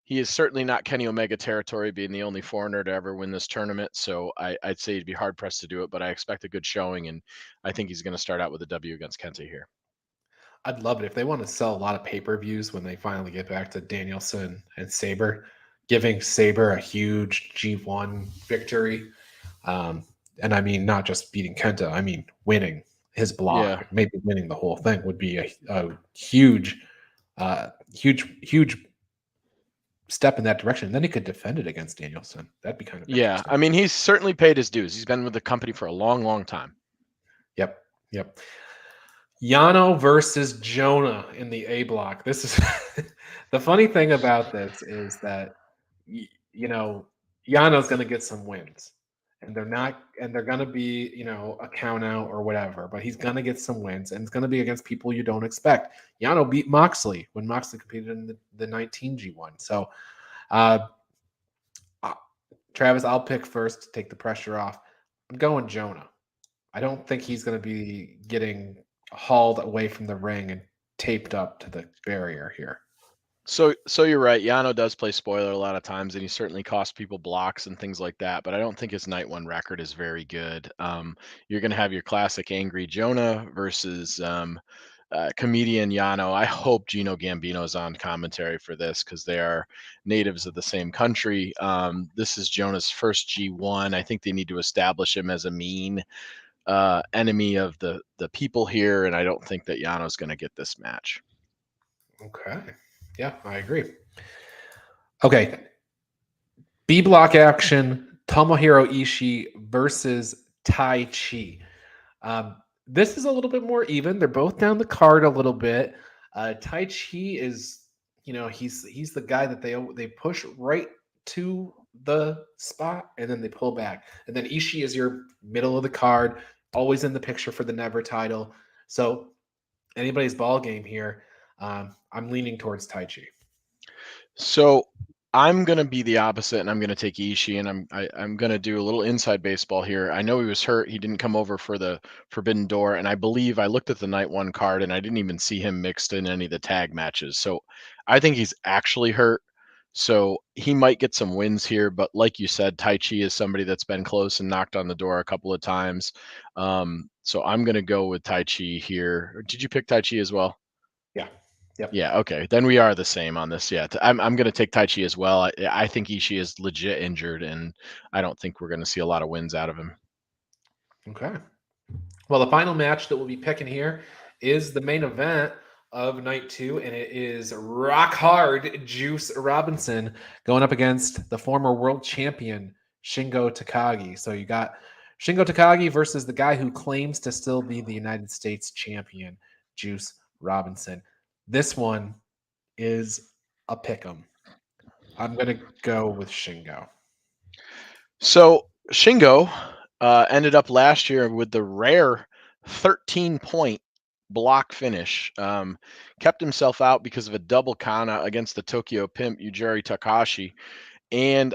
He is certainly not Kenny Omega territory, being the only foreigner to ever win this tournament. So I'd say he'd be hard pressed to do it, but I expect a good showing, and I think he's going to start out with a W against Kenta here. I'd love it if they want to sell a lot of pay-per-views when they finally get back to Danielson and Saber, giving Saber a huge G1 victory. And I mean, not just beating Kenta, I mean, winning his block, Yeah. maybe winning the whole thing would be a huge step in that direction. And then he could defend it against Danielson. That'd be kind of Yeah. interesting. I mean, he's certainly paid his dues. He's been with the company for a long, long time. Yep. Jano versus Jonah in the A block. This is the funny thing about this is that Yano's going to get some wins, and they're going to be a count out or whatever, but he's going to get some wins, and it's going to be against people you don't expect. Jano beat Moxley when Moxley competed in the 19 G1. So, Travis, I'll pick first to take the pressure off. I'm going Jonah. I don't think he's going to be getting hauled away from the ring and taped up to the barrier here. So you're right. Jano does play spoiler a lot of times, and he certainly costs people blocks and things like that. But I don't think his night one record is very good. You're going to have your classic angry Jonah versus comedian Jano. I hope Gino Gambino's on commentary for this because they are natives of the same country. This is Jonah's first G1. I think they need to establish him as a mean enemy of the people here, and I don't think that Jano's going to get this match. Okay. Yeah, I agree. Okay. B block action, Tomohiro Ishii versus Tai Chi. This is a little bit more even. They're both down the card a little bit. Tai Chi is, he's the guy that they push right to the spot and then they pull back. And then Ishii is your middle of the card, always in the picture for the never title. So anybody's ball game here. I'm leaning towards Tai Chi. So I'm going to be the opposite, and I'm going to take Ishii, and I'm going to do a little inside baseball here. I know he was hurt. He didn't come over for the Forbidden Door, and I believe I looked at the night one card, and I didn't even see him mixed in any of the tag matches. So I think he's actually hurt. So he might get some wins here, but like you said, Tai Chi is somebody that's been close and knocked on the door a couple of times. So I'm going to go with Tai Chi here. Did you pick Tai Chi as well? Yeah. Yep. Yeah. Okay. Then we are the same on this. Yeah. I'm going to take Tai Chi as well. I think Ishii is legit injured, and I don't think we're going to see a lot of wins out of him. Okay. Well, the final match that we'll be picking here is the main event of night 2, and it is Rock Hard Juice Robinson going up against the former world champion Shingo Takagi. So you got Shingo Takagi versus the guy who claims to still be the United States champion, Juice Robinson. This one is a pick'em. I'm going to go with Shingo. So Shingo ended up last year with the rare 13-point block finish. Kept himself out because of a double kana against the Tokyo Pimp, Yujiro Takahashi. And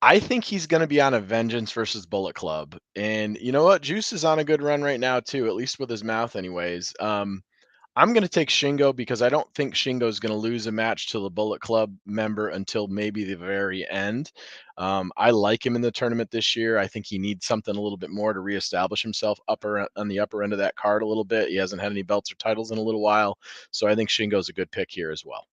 I think he's going to be on a vengeance versus Bullet Club. And you know what? Juice is on a good run right now, too, at least with his mouth anyways. I'm going to take Shingo because I don't think Shingo is going to lose a match to the Bullet Club member until maybe the very end. I like him in the tournament this year. I think he needs something a little bit more to reestablish himself on the upper end of that card a little bit. He hasn't had any belts or titles in a little while. So I think Shingo's a good pick here as well.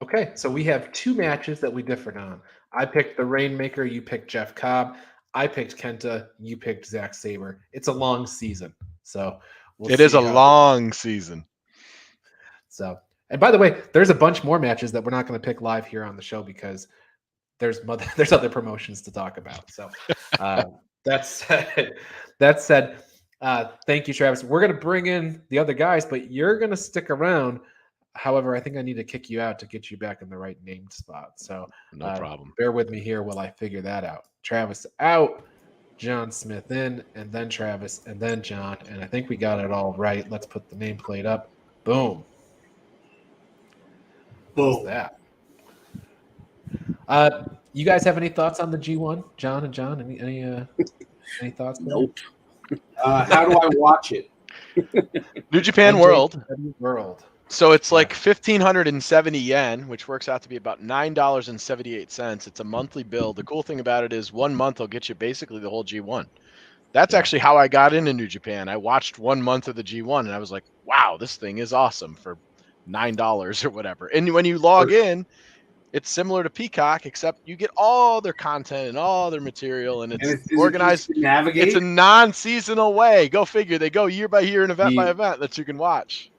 Okay, so we have 2 matches that we differed on. I picked the Rainmaker, you picked Jeff Cobb. I picked Kenta, you picked Zack Sabre. It's a long season, so it is a long season. So, and by the way, there's a bunch more matches that we're not going to pick live here on the show because there's other promotions to talk about. So, that said, thank you, Travis. We're going to bring in the other guys, but you're going to stick around. However, I think I need to kick you out to get you back in the right named spot. So no problem. Bear with me here while I figure that out. Travis out. John Smith in, and then Travis, and then John. And I think we got it all right. Let's put the nameplate up. Boom. What's that? You guys have any thoughts on the G1? John and John, any thoughts? Nope. How do I watch it? New Japan World. World. So it's like 1,570 yen, which works out to be about $9.78. It's a monthly bill. The cool thing about it is 1 month will get you basically the whole G1. That's actually how I got into New Japan. I watched 1 month of the G1 and I was like, wow, this thing is awesome for $9 or whatever. And when you log in, it's similar to Peacock, except you get all their content and all their material, and it's organized. Navigate? It's a non-seasonal way. Go figure. They go year by year and event by event that you can watch.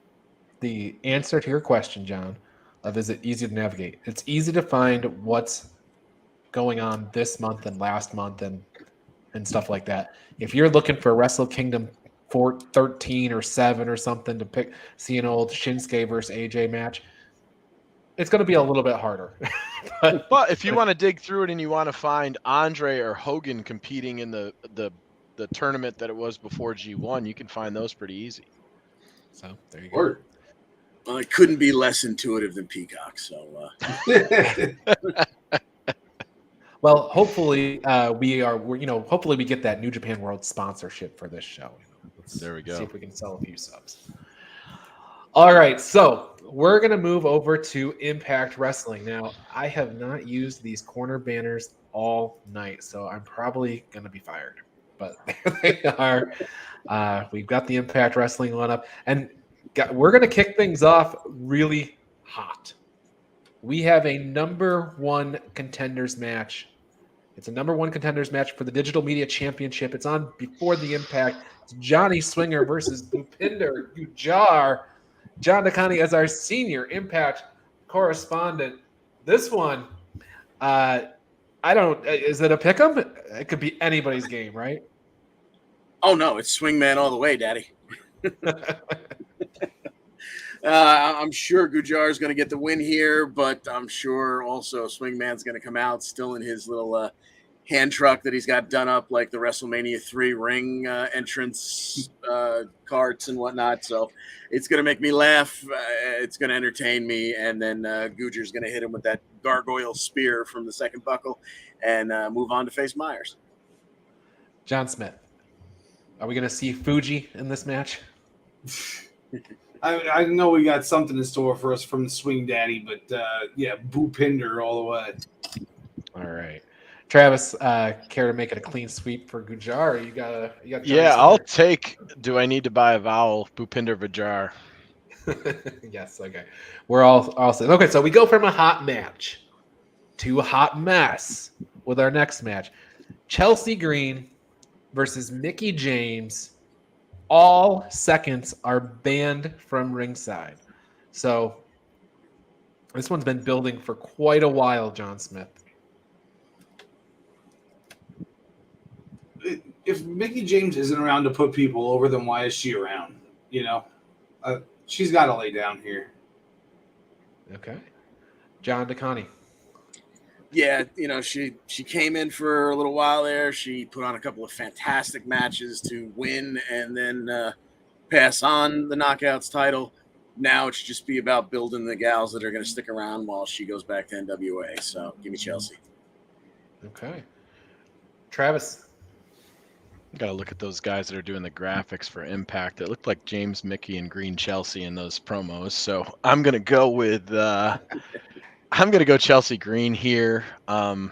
The answer to your question, John, of is it easy to navigate? It's easy to find what's going on this month and last month and stuff like that. If you're looking for Wrestle Kingdom 13 or 7 or something to see an old Shinsuke versus AJ match, it's going to be a little bit harder. but if you want to dig through it and you want to find Andre or Hogan competing in the tournament that it was before G1, you can find those pretty easy. So there you go. Well, it couldn't be less intuitive than Peacock. So, well, hopefully hopefully we get that New Japan World sponsorship for this show. There we go. See if we can sell a few subs. All right, so we're going to move over to Impact Wrestling. Now, I have not used these corner banners all night, so I'm probably going to be fired. But there they are. We've got the Impact Wrestling one up. And we're going to kick things off really hot. We have a number one contenders match. It's a number one contenders match for the Digital Media Championship. It's on before the Impact. It's Johnny Swinger versus Bhupinder Gujjar. John Nakani as our senior Impact correspondent. This one, is it a pick'em? It could be anybody's game, right? Oh no, it's Swingman all the way, Daddy. I'm sure Gujjar is going to get the win here, but I'm sure also Swingman's going to come out still in his little hand truck that he's got done up like the WrestleMania 3 ring entrance carts and whatnot. So it's going to make me laugh. It's going to entertain me. And then Gujjar's going to hit him with that gargoyle spear from the second buckle and move on to face Myers. John Smith, are we going to see Fuji in this match? I know we got something in store for us from the Swing Daddy, but Bhupinder all the way. All right. Travis, care to make it a clean sweep for Gujjar? You got. Yeah, I'll take. Do I need to buy a vowel? Bhupinder Gujjar. Yes. Okay. We're all set. Okay, so we go from a hot match to a hot mess with our next match: Chelsea Green versus Mickie James. All seconds are banned from ringside. So this one's been building for quite a while, John Smith. If Mickie James isn't around to put people over, then why is she around? She's got to lay down here. Okay. John DeConnie. Yeah, she came in for a little while there. She put on a couple of fantastic matches to win and then pass on the Knockouts title. Now it should just be about building the gals that are going to stick around while she goes back to NWA. So give me Chelsea. Okay. Travis. Got to look at those guys that are doing the graphics for Impact. It looked like James, Mickie, and Green Chelsea in those promos. So I'm going to go with Chelsea Green here. I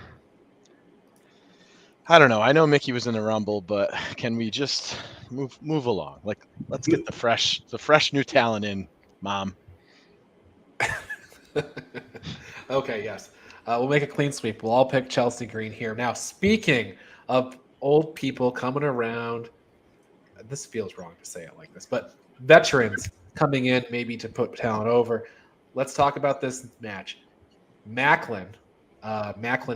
don't know. I know Mickie was in the Rumble, but can we just move along? Like, let's get the fresh new talent in, Mom. Okay, yes. We'll make a clean sweep. We'll all pick Chelsea Green here. Now, speaking of old people coming around, this feels wrong to say it like this, but veterans coming in maybe to put talent over. Let's talk about this match. Macklin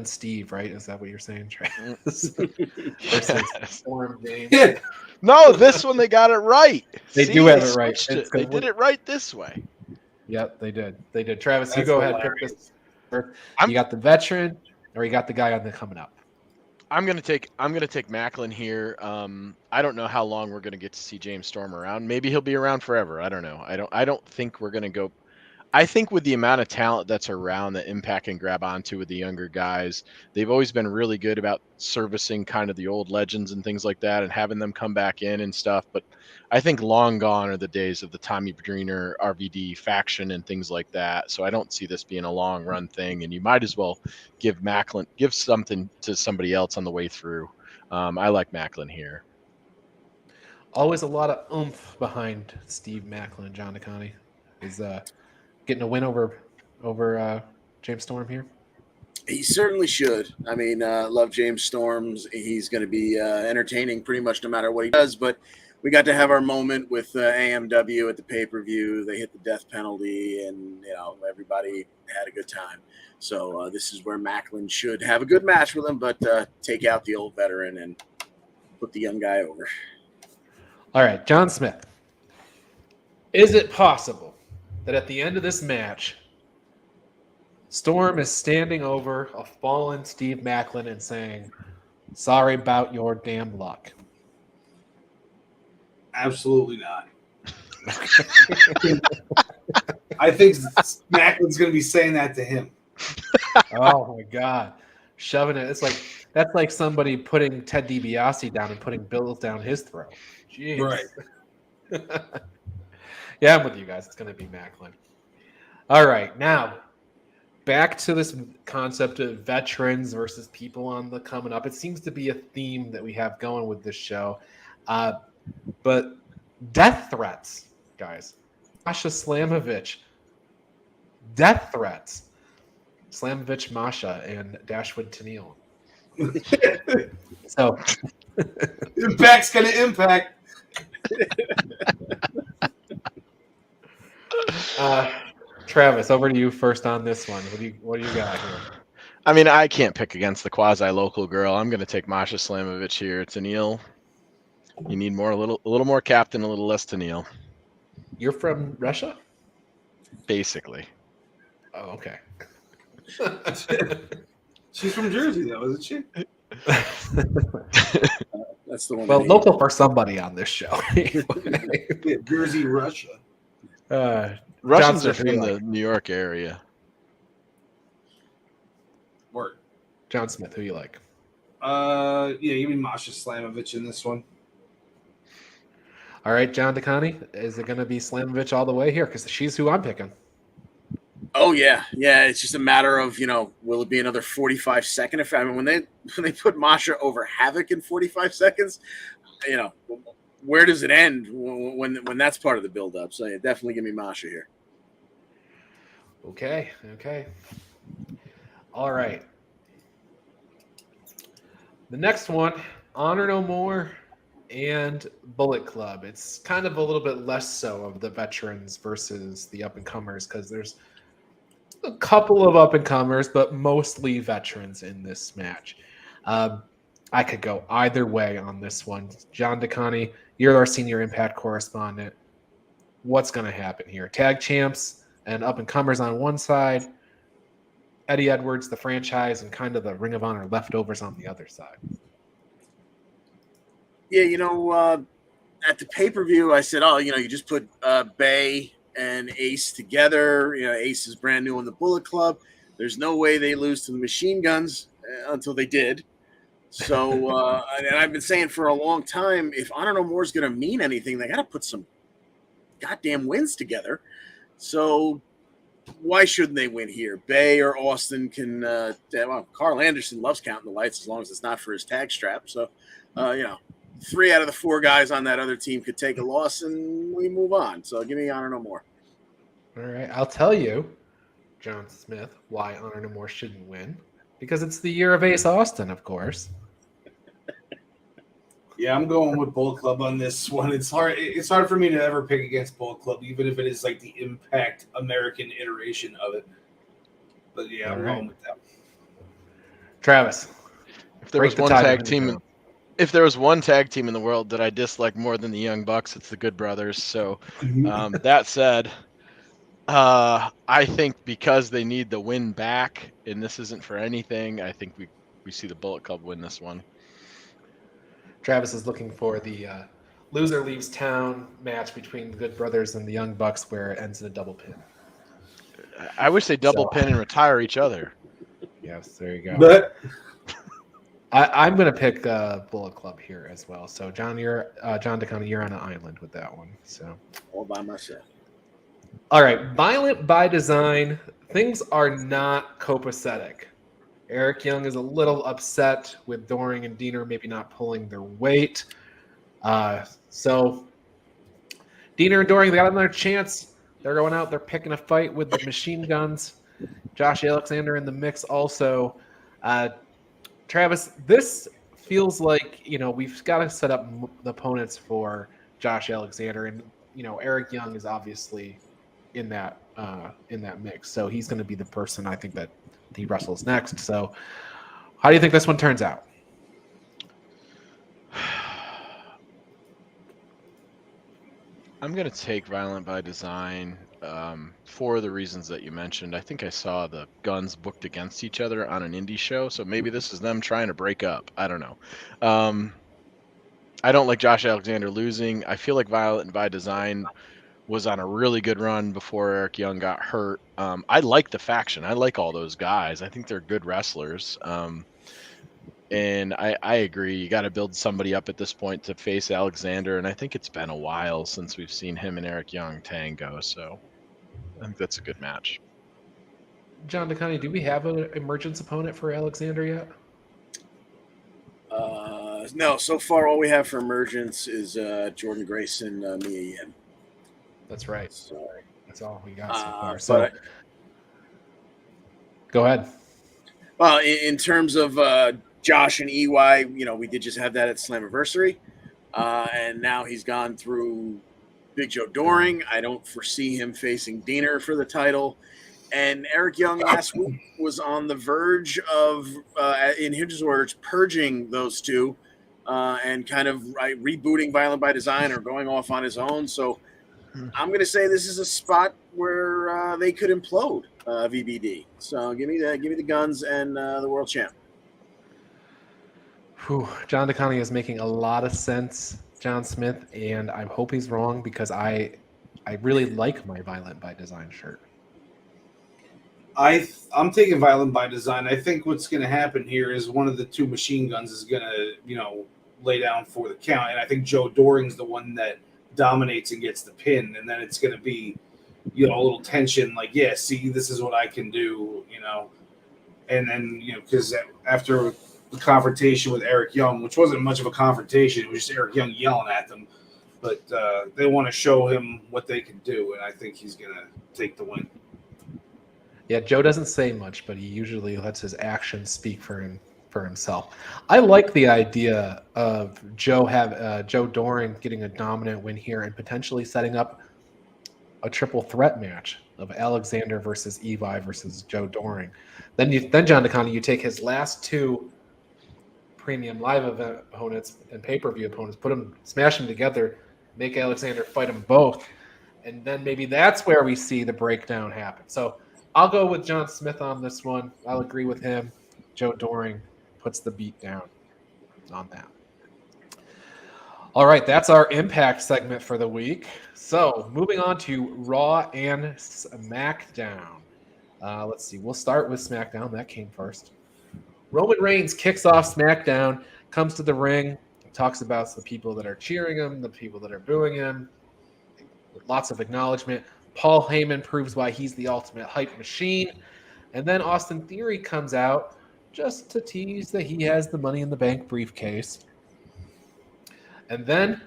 Steve, right? Is that what you're saying, Travis? Versus Storm James. No, this one they got it right. They do have it right. They did it right this way. Yep, they did. Travis, you go ahead. Pick this. You got the veteran, or you got the guy on the coming up? I'm gonna take Macklin here. I don't know how long we're gonna get to see James Storm around. Maybe he'll be around forever. I don't know. I don't think we're gonna go. I think with the amount of talent that's around that Impact can grab onto with the younger guys, they've always been really good about servicing kind of the old legends and things like that and having them come back in and stuff. But I think long gone are the days of the Tommy Dreamer, RVD faction and things like that. So I don't see this being a long run thing. And you might as well give something to somebody else on the way through. I like Macklin here. Always a lot of oomph behind Steve Macklin and John DeConnie. Is getting a win over James Storm here? He certainly should. I mean, love James Storms. He's going to be entertaining pretty much no matter what he does. But we got to have our moment with AMW at the pay-per-view. They hit the death penalty, and everybody had a good time. So this is where Macklin should have a good match with him, but take out the old veteran and put the young guy over. All right, John Smith. Is it possible that at the end of this match, Storm is standing over a fallen Steve Macklin and saying, "Sorry about your damn luck"? Absolutely not. I think Macklin's going to be saying that to him. Oh my God, shoving it! That's like somebody putting Ted DiBiase down and putting bills down his throat. Jeez. Right. Yeah, I'm with you guys. It's going to be Macklin. All right, now back to this concept of veterans versus people on the coming up. It seems to be a theme that we have going with this show. But death threats, guys. Masha Slamovich. Death threats. Slamovich Masha and Dashwood Tennille. So Impact's going to impact. Travis, over to you first on this one. What do you got here? I mean, I can't pick against the quasi-local girl. I'm going to take Masha Slamovich here. Tennille, you need a little more captain, a little less Tennille. You're from Russia? Basically. Oh, okay. She's from Jersey, though, isn't she? That's the one. Well, local for somebody on this show. Yeah, Jersey, Russia. Russians John are Smith, from the New York area. Word. John Smith, who you like? Yeah, give me Masha Slamovich in this one. All right, John DeConnie, is it going to be Slamovich all the way here? Because she's who I'm picking. Oh yeah. It's just a matter of will it be another 45 second? When they put Masha over Havoc in 45 seconds, where does it end when that's part of the build up? So yeah, definitely give me Masha here. Okay. All right. The next one, Honor No More and Bullet Club. It's kind of a little bit less so of the veterans versus the up-and-comers because there's a couple of up-and-comers, but mostly veterans in this match. I could go either way on this one. John DeConnie, you're our senior Impact correspondent. What's going to happen here? Tag champs and up-and-comers on one side, Eddie Edwards, the franchise, and kind of the Ring of Honor leftovers on the other side. Yeah, at the pay-per-view, I said, you just put Bay and Ace together. Ace is brand new in the Bullet Club. There's no way they lose to the Machine Guns until they did. So, and I've been saying for a long time, if Honor No More is going to mean anything, they got to put some goddamn wins together. So why shouldn't they win here? Bay or Austin can, Karl Anderson loves counting the lights as long as it's not for his tag strap. So, 3 out of the 4 guys on that other team could take a loss and we move on. So give me Honor No More. All right. I'll tell you, John Smith, why Honor No More shouldn't win. Because it's the year of Ace Austin, of course. Yeah, I'm going with Bullet Club on this one. It's hard for me to ever pick against Bullet Club, even if it is like the Impact American iteration of it. But yeah, I'm going with that. Travis, if there was one tag team in the world that I dislike more than the Young Bucks, it's the Good Brothers. So that said, I think because they need the win back, and this isn't for anything, I think we we see the Bullet Club win this one. Travis is looking for the loser leaves town match between the Good Brothers and the Young Bucks, where it ends in a double pin. I wish they double pin and retire each other. Yes, there you go. But I'm going to pick Bullet Club here as well. So, John DeConnie, you're on an island with that one. So, All by myself. all right, Violent by Design. Things are not copacetic. Eric Young is a little upset with Doring and Diener maybe not pulling their weight. So Diener and Doring, they got another chance. They're going out. They're picking a fight with the machine guns. Josh Alexander in the mix also. Travis, this feels like, we've got to set up the opponents for Josh Alexander. And, Eric Young is obviously in that mix. So he's going to be the person I think that he wrestles next. So how do you think this one turns out? I'm going to take Violent by Design for the reasons that you mentioned. I think I saw the Guns booked against each other on an indie show, so maybe this is them trying to break up. I don't know. I don't like Josh Alexander losing. I feel like Violent by Design was on a really good run before Eric Young got hurt. I like the faction. I like all those guys. I think they're good wrestlers. And I agree. You got to build somebody up at this point to face Alexander. And I think it's been a while since we've seen him and Eric Young tango. So I think that's a good match. John DeConnie, do we have an emergence opponent for Alexander yet? No, so far all we have for emergence is Jordan Grayson, Mia Yim. That's right. So, that's all we got so far. So go ahead. Well, in terms of Josh and EY, we did just have that at Slammiversary. And now he's gone through Big Joe Doring. I don't foresee him facing Diener for the title. And Eric Young last week was on the verge of, in his words, purging those two and kind of rebooting Violent by Design or going off on his own. So I'm going to say this is a spot where they could implode VBD. So give me the Guns and the world champ. Whew. John DeConnie is making a lot of sense, John Smith, and I hope he's wrong because I really like my Violent by Design shirt. I'm taking Violent by Design. I think what's going to happen here is one of the two machine guns is going to, lay down for the count, and I think Joe Doring's the one that dominates and gets the pin, and then it's going to be, a little tension. Like, yeah, see, this is what I can do, and then because after the confrontation with Eric Young, which wasn't much of a confrontation, it was just Eric Young yelling at them, but they want to show him what they can do, and I think he's going to take the win. Yeah, Joe doesn't say much, but he usually lets his actions speak for himself. I like the idea of Joe Doring getting a dominant win here and potentially setting up a triple threat match of Alexander versus Evi versus Joe Doring. Then John DeConnie, you take his last two premium live event opponents and pay-per-view opponents, smash them together, make Alexander fight them both, and then maybe that's where we see the breakdown happen. So I'll go with John Smith on this one. I'll agree with him. Joe Doring puts the beat down on that. All right, that's our Impact segment for the week. So moving on to Raw and SmackDown. Let's see. We'll start with SmackDown. That came first. Roman Reigns kicks off SmackDown, comes to the ring, talks about the people that are cheering him, the people that are booing him. Lots of acknowledgement. Paul Heyman proves why he's the ultimate hype machine. And then Austin Theory comes out just to tease that he has the Money in the Bank briefcase. And then,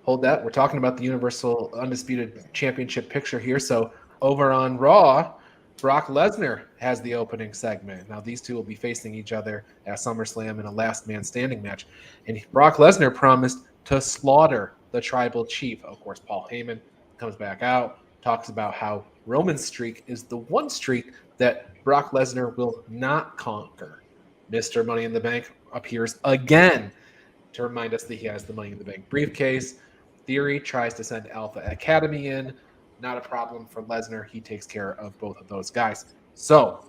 hold that, we're talking about the Universal Undisputed Championship picture here. So over on Raw, Brock Lesnar has the opening segment. Now these two will be facing each other at SummerSlam in a last man standing match. And Brock Lesnar promised to slaughter the Tribal Chief. Of course, Paul Heyman comes back out, talks about how Roman's streak is the one streak that Brock Lesnar will not conquer. Mr. Money in the Bank appears again to remind us that he has the Money in the Bank briefcase. Theory tries to send Alpha Academy in. Not a problem for Lesnar. He takes care of both of those guys. So,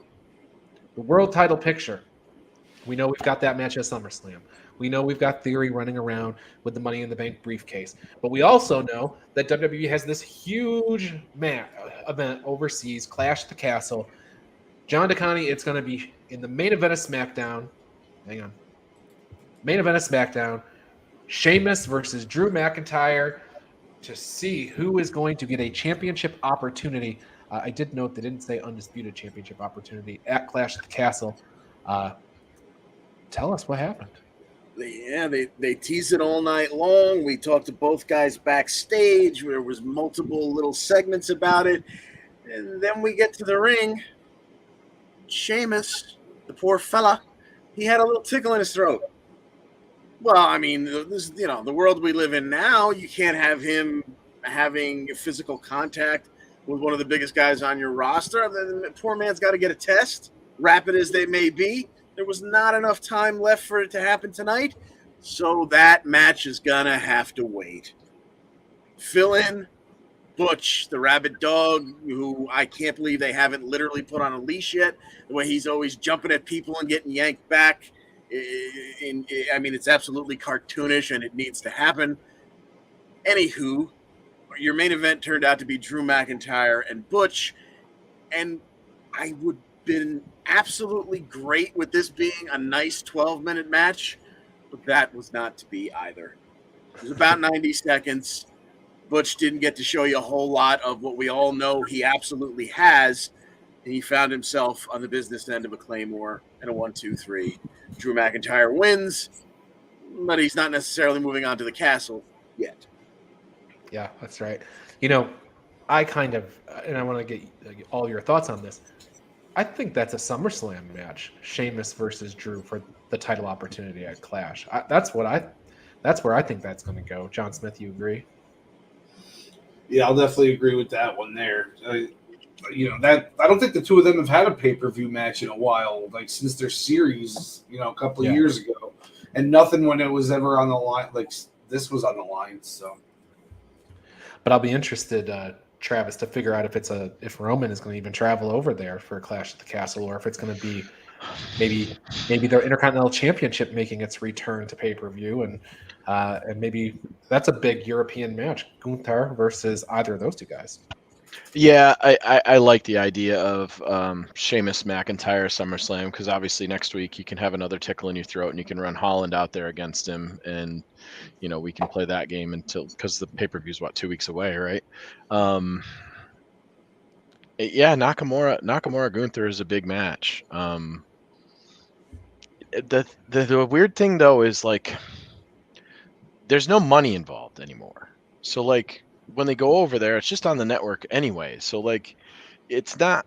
the world title picture. We know we've got that match at SummerSlam. We know we've got Theory running around with the Money in the Bank briefcase. But we also know that WWE has this huge event overseas, Clash at the Castle. John DeConnie, it's going to be in the main event of SmackDown. Hang on. Main event of SmackDown. Sheamus versus Drew McIntyre to see who is going to get a championship opportunity. I did note they didn't say undisputed championship opportunity at Clash at the Castle. Tell us what happened. They teased it all night long. We talked to both guys backstage. There was multiple little segments about it. And then we get to the ring. Sheamus, the poor fella, he had a little tickle in his throat. Well, I mean, the world we live in now, you can't have him having physical contact with one of the biggest guys on your roster. The poor man's got to get a test, rapid as they may be. There was not enough time left for it to happen tonight, so that match is going to have to wait. Fill in Butch, the rabid dog, who I can't believe they haven't literally put on a leash yet, the way he's always jumping at people and getting yanked back. I mean, it's absolutely cartoonish, and it needs to happen. Anywho, your main event turned out to be Drew McIntyre and Butch, and I would have been absolutely great with this being a nice 12-minute match, but that was not to be either. It was about 90 seconds. Butch didn't get to show you a whole lot of what we all know he absolutely has. He found himself on the business end of a Claymore and a 1-2-3. Drew McIntyre wins, but he's not necessarily moving on to the castle yet. Yeah, that's right. I kind of, and I want to get all your thoughts on this. I think that's a SummerSlam match, Sheamus versus Drew for the title opportunity at Clash. That's where I think that's going to go. John Smith, you agree? Yeah, I'll definitely agree with that one there. That I don't think the two of them have had a pay-per-view match in a while, like since their series, a couple of years ago, and nothing when it was ever on the line. Like this was on the line, so. But I'll be interested, Travis, to figure out if Roman is going to even travel over there for a Clash at the Castle, or if it's going to be maybe their Intercontinental Championship making its return to pay-per-view, and maybe that's a big European match, Gunther versus either of those two guys. Yeah, I like the idea of Sheamus McIntyre SummerSlam, because obviously next week you can have another tickle in your throat and you can run Holland out there against him, and we can play that game because the pay-per-view is 2 weeks away, right? Yeah, Nakamura Gunther is a big match. The weird thing though is there's no money involved anymore. So when they go over there, it's just on the network anyway. So it's not,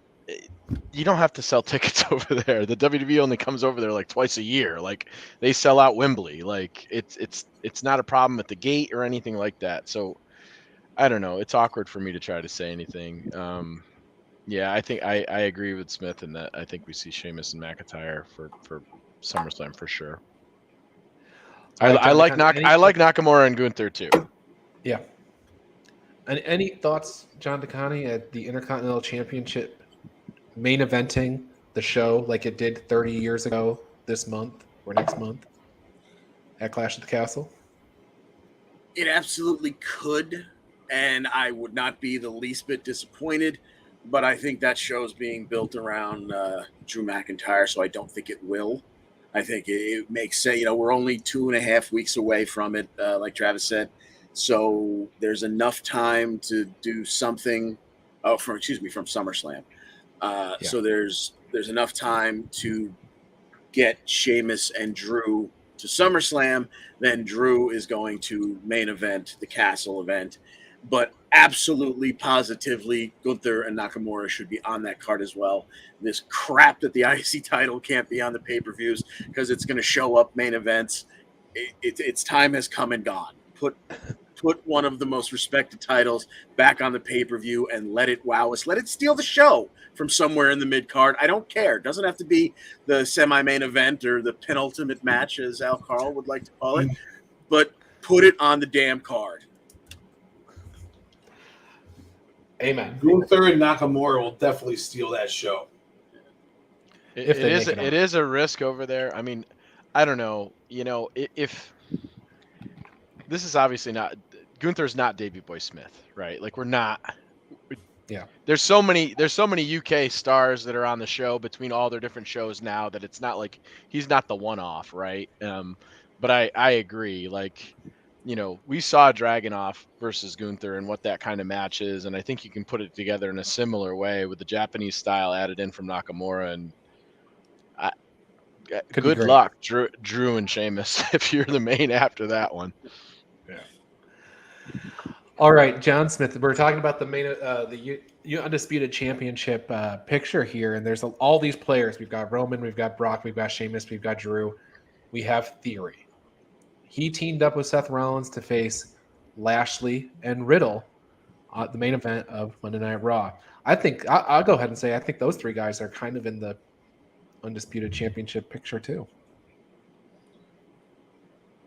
you don't have to sell tickets over there. The WWE only comes over there twice a year. They sell out Wembley. It's not a problem at the gate or anything like that. So I don't know. It's awkward for me to try to say anything. Yeah, I think I agree with Smith in that I think we see Sheamus and McIntyre for SummerSlam for sure. I like Nakamura and Gunther too. Yeah. And any thoughts, John DeConnie, at the Intercontinental Championship main eventing the show like it did 30 years ago this month or next month at Clash at the Castle? It absolutely could, and I would not be the least bit disappointed, but I think that show is being built around Drew McIntyre, so I don't think it will. I think it makes sense. We're only 2.5 weeks away from it, like Travis said. So there's enough time to do something from SummerSlam. So there's enough time to get Sheamus and Drew to SummerSlam. Then Drew is going to main event, the Castle event. But absolutely, positively, Gunther and Nakamura should be on that card as well. This crap that the IC title can't be on the pay-per-views because it's going to show up main events. Its time has come and gone. Put one of the most respected titles back on the pay-per-view and let it wow us. Let it steal the show from somewhere in the mid-card. I don't care. It doesn't have to be the semi-main event or the penultimate match, as Al Karl would like to call it, but put it on the damn card. Amen. Gunther and Nakamura will definitely steal that show. If they make it it is a risk over there. I mean, I don't know. If this is obviously not Gunther's not Davey Boy Smith, right? Like we're not. Yeah. There's so many UK stars that are on the show between all their different shows now that it's not like he's not the one-off, right? But I agree. Like, we saw Dragunov versus Gunther and what that kind of match is, and I think you can put it together in a similar way with the Japanese style added in from Nakamura. And good luck, Drew and Sheamus, if you're the main after that one. Yeah. All right, John Smith. We're talking about the main, the Undisputed Championship picture here, and there's all these players. We've got Roman, we've got Brock, we've got Sheamus, we've got Drew, we have Theory. He teamed up with Seth Rollins to face Lashley and Riddle at the main event of Monday Night Raw. I think I'll go ahead and say I think those three guys are kind of in the Undisputed Championship picture too.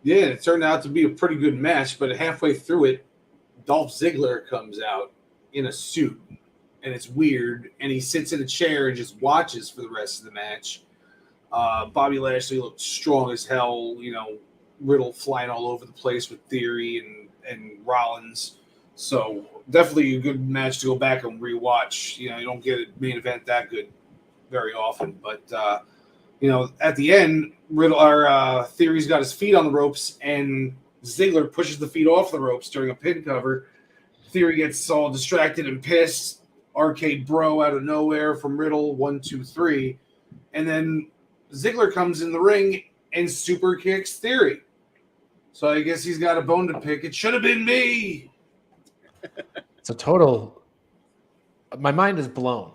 Yeah, it turned out to be a pretty good match, but halfway through it, Dolph Ziggler comes out in a suit, and it's weird, and he sits in a chair and just watches for the rest of the match. Bobby Lashley looked strong as hell, Riddle flying all over the place with Theory and Rollins. So definitely a good match to go back and rewatch. You don't get a main event that good very often, but at the end, Theory's got his feet on the ropes, and Ziggler pushes the feet off the ropes during a pin cover. Theory gets all distracted and pissed. Arcade Bro out of nowhere from Riddle, 1, 2, 3. And then Ziggler comes in the ring and super kicks Theory. So I guess he's got a bone to pick. It should have been me. It's a total. My mind is blown.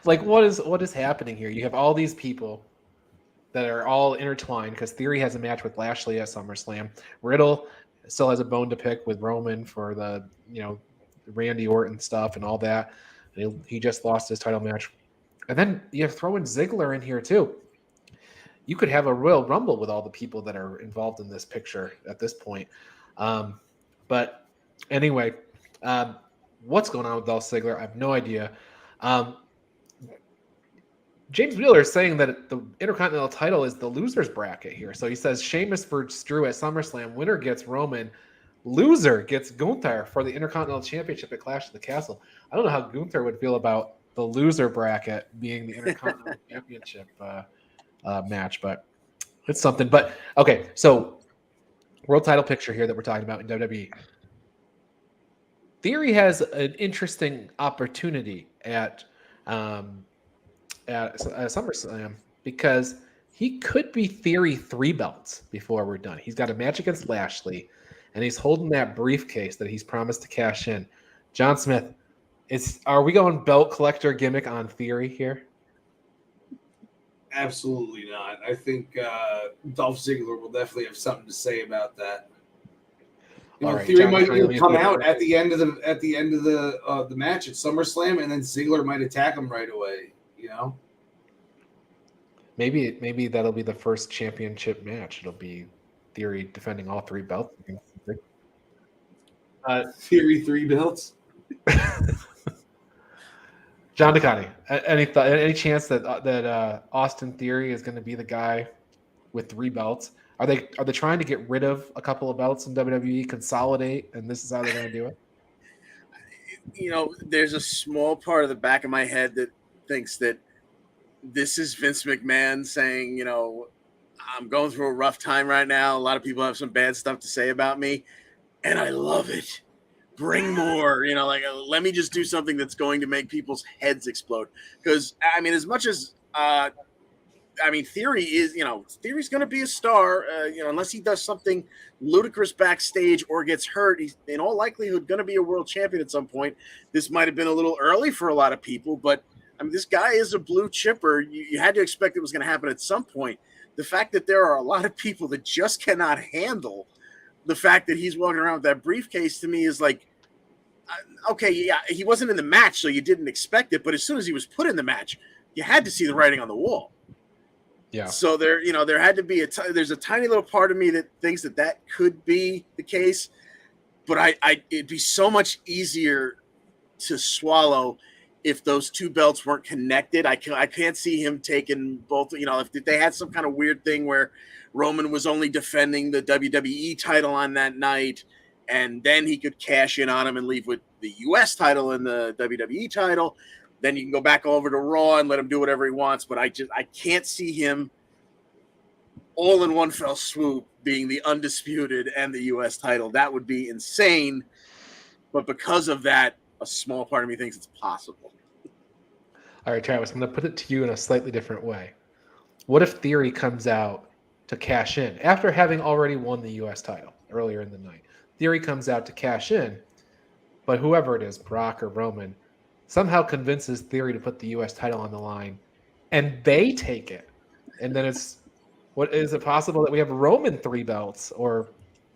Like what is happening here? You have all these people that are all intertwined because Theory has a match with Lashley at SummerSlam. Riddle still has a bone to pick with Roman for the Randy Orton stuff and all that. He just lost his title match, and then you have throwing Ziggler in here too. You could have a Royal Rumble with all the people that are involved in this picture at this point. But anyway, what's going on with Dolph Ziggler? I have no idea. James Wheeler is saying that the Intercontinental title is the loser's bracket here. So he says Sheamus versus Drew at SummerSlam. Winner gets Roman. Loser gets Gunther for the Intercontinental Championship at Clash of the Castle. I don't know how Gunther would feel about the loser bracket being the Intercontinental Championship match, but it's something. But okay, so world title picture here that we're talking about in WWE. Theory has an interesting opportunity at SummerSlam because he could be Theory 3 belts before we're done. He's got a match against Lashley, and he's holding that briefcase that he's promised to cash in. John Smith, are we going belt collector gimmick on Theory here? Absolutely not. I think Dolph Ziggler will definitely have something to say about that. Right, Theory John, might even come out at the end of the match at SummerSlam, and then Ziggler might attack him right away. Maybe that'll be the first championship match. It'll be Theory defending all 3 belts. Theory 3 belts. John DeConnie, any chance that Austin Theory is going to be the guy with 3 belts? Are they trying to get rid of a couple of belts in WWE, consolidate, and this is how they're going to do it? There's a small part of the back of my head that thinks that this is Vince McMahon saying, I'm going through a rough time right now. A lot of people have some bad stuff to say about me, and I love it. Bring more, let me just do something that's going to make people's heads explode. Because, as much as, Theory is, Theory's going to be a star, unless he does something ludicrous backstage or gets hurt. He's in all likelihood going to be a world champion at some point. This might have been a little early for a lot of people, but this guy is a blue chipper. You had to expect it was going to happen at some point. The fact that there are a lot of people that just cannot handle the fact that he's walking around with that briefcase to me is like, okay, yeah, he wasn't in the match, so you didn't expect it. But as soon as he was put in the match, you had to see the writing on the wall. Yeah. So there had to be there's a tiny little part of me that thinks that could be the case, but it'd be so much easier to swallow if those two belts weren't connected. I can't see him taking both. If they had some kind of weird thing where Roman was only defending the WWE title on that night, and then he could cash in on him and leave with the US title and the WWE title. Then you can go back over to Raw and let him do whatever he wants. But I can't see him all in one fell swoop being the undisputed and the US title. That would be insane. But because of that, a small part of me thinks it's possible. All right, Travis, I'm going to put it to you in a slightly different way. What if Theory comes out to cash in after having already won the U.S. title earlier in the night? Theory comes out to cash in, but whoever it is, Brock or Roman, somehow convinces Theory to put the U.S. title on the line, and they take it. And then is it possible that we have Roman 3 belts or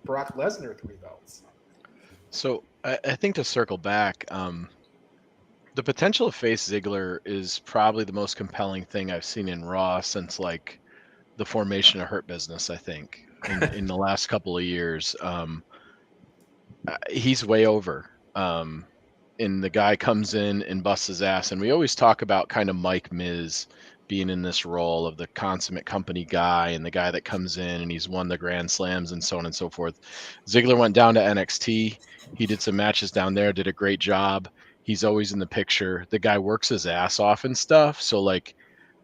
Brock Lesnar 3 belts? So I think to circle back, the potential of face Ziggler is probably the most compelling thing I've seen in Raw since like the formation of Hurt Business. I think in the last couple of years, he's way over. And the guy comes in and busts his ass, and we always talk about kind of Mike Miz being in this role of the consummate company guy and the guy that comes in and he's won the Grand Slams and so on and so forth. Ziggler went down to NXT. He did some matches down there, did a great job. He's always in the picture. The guy works his ass off and stuff. So like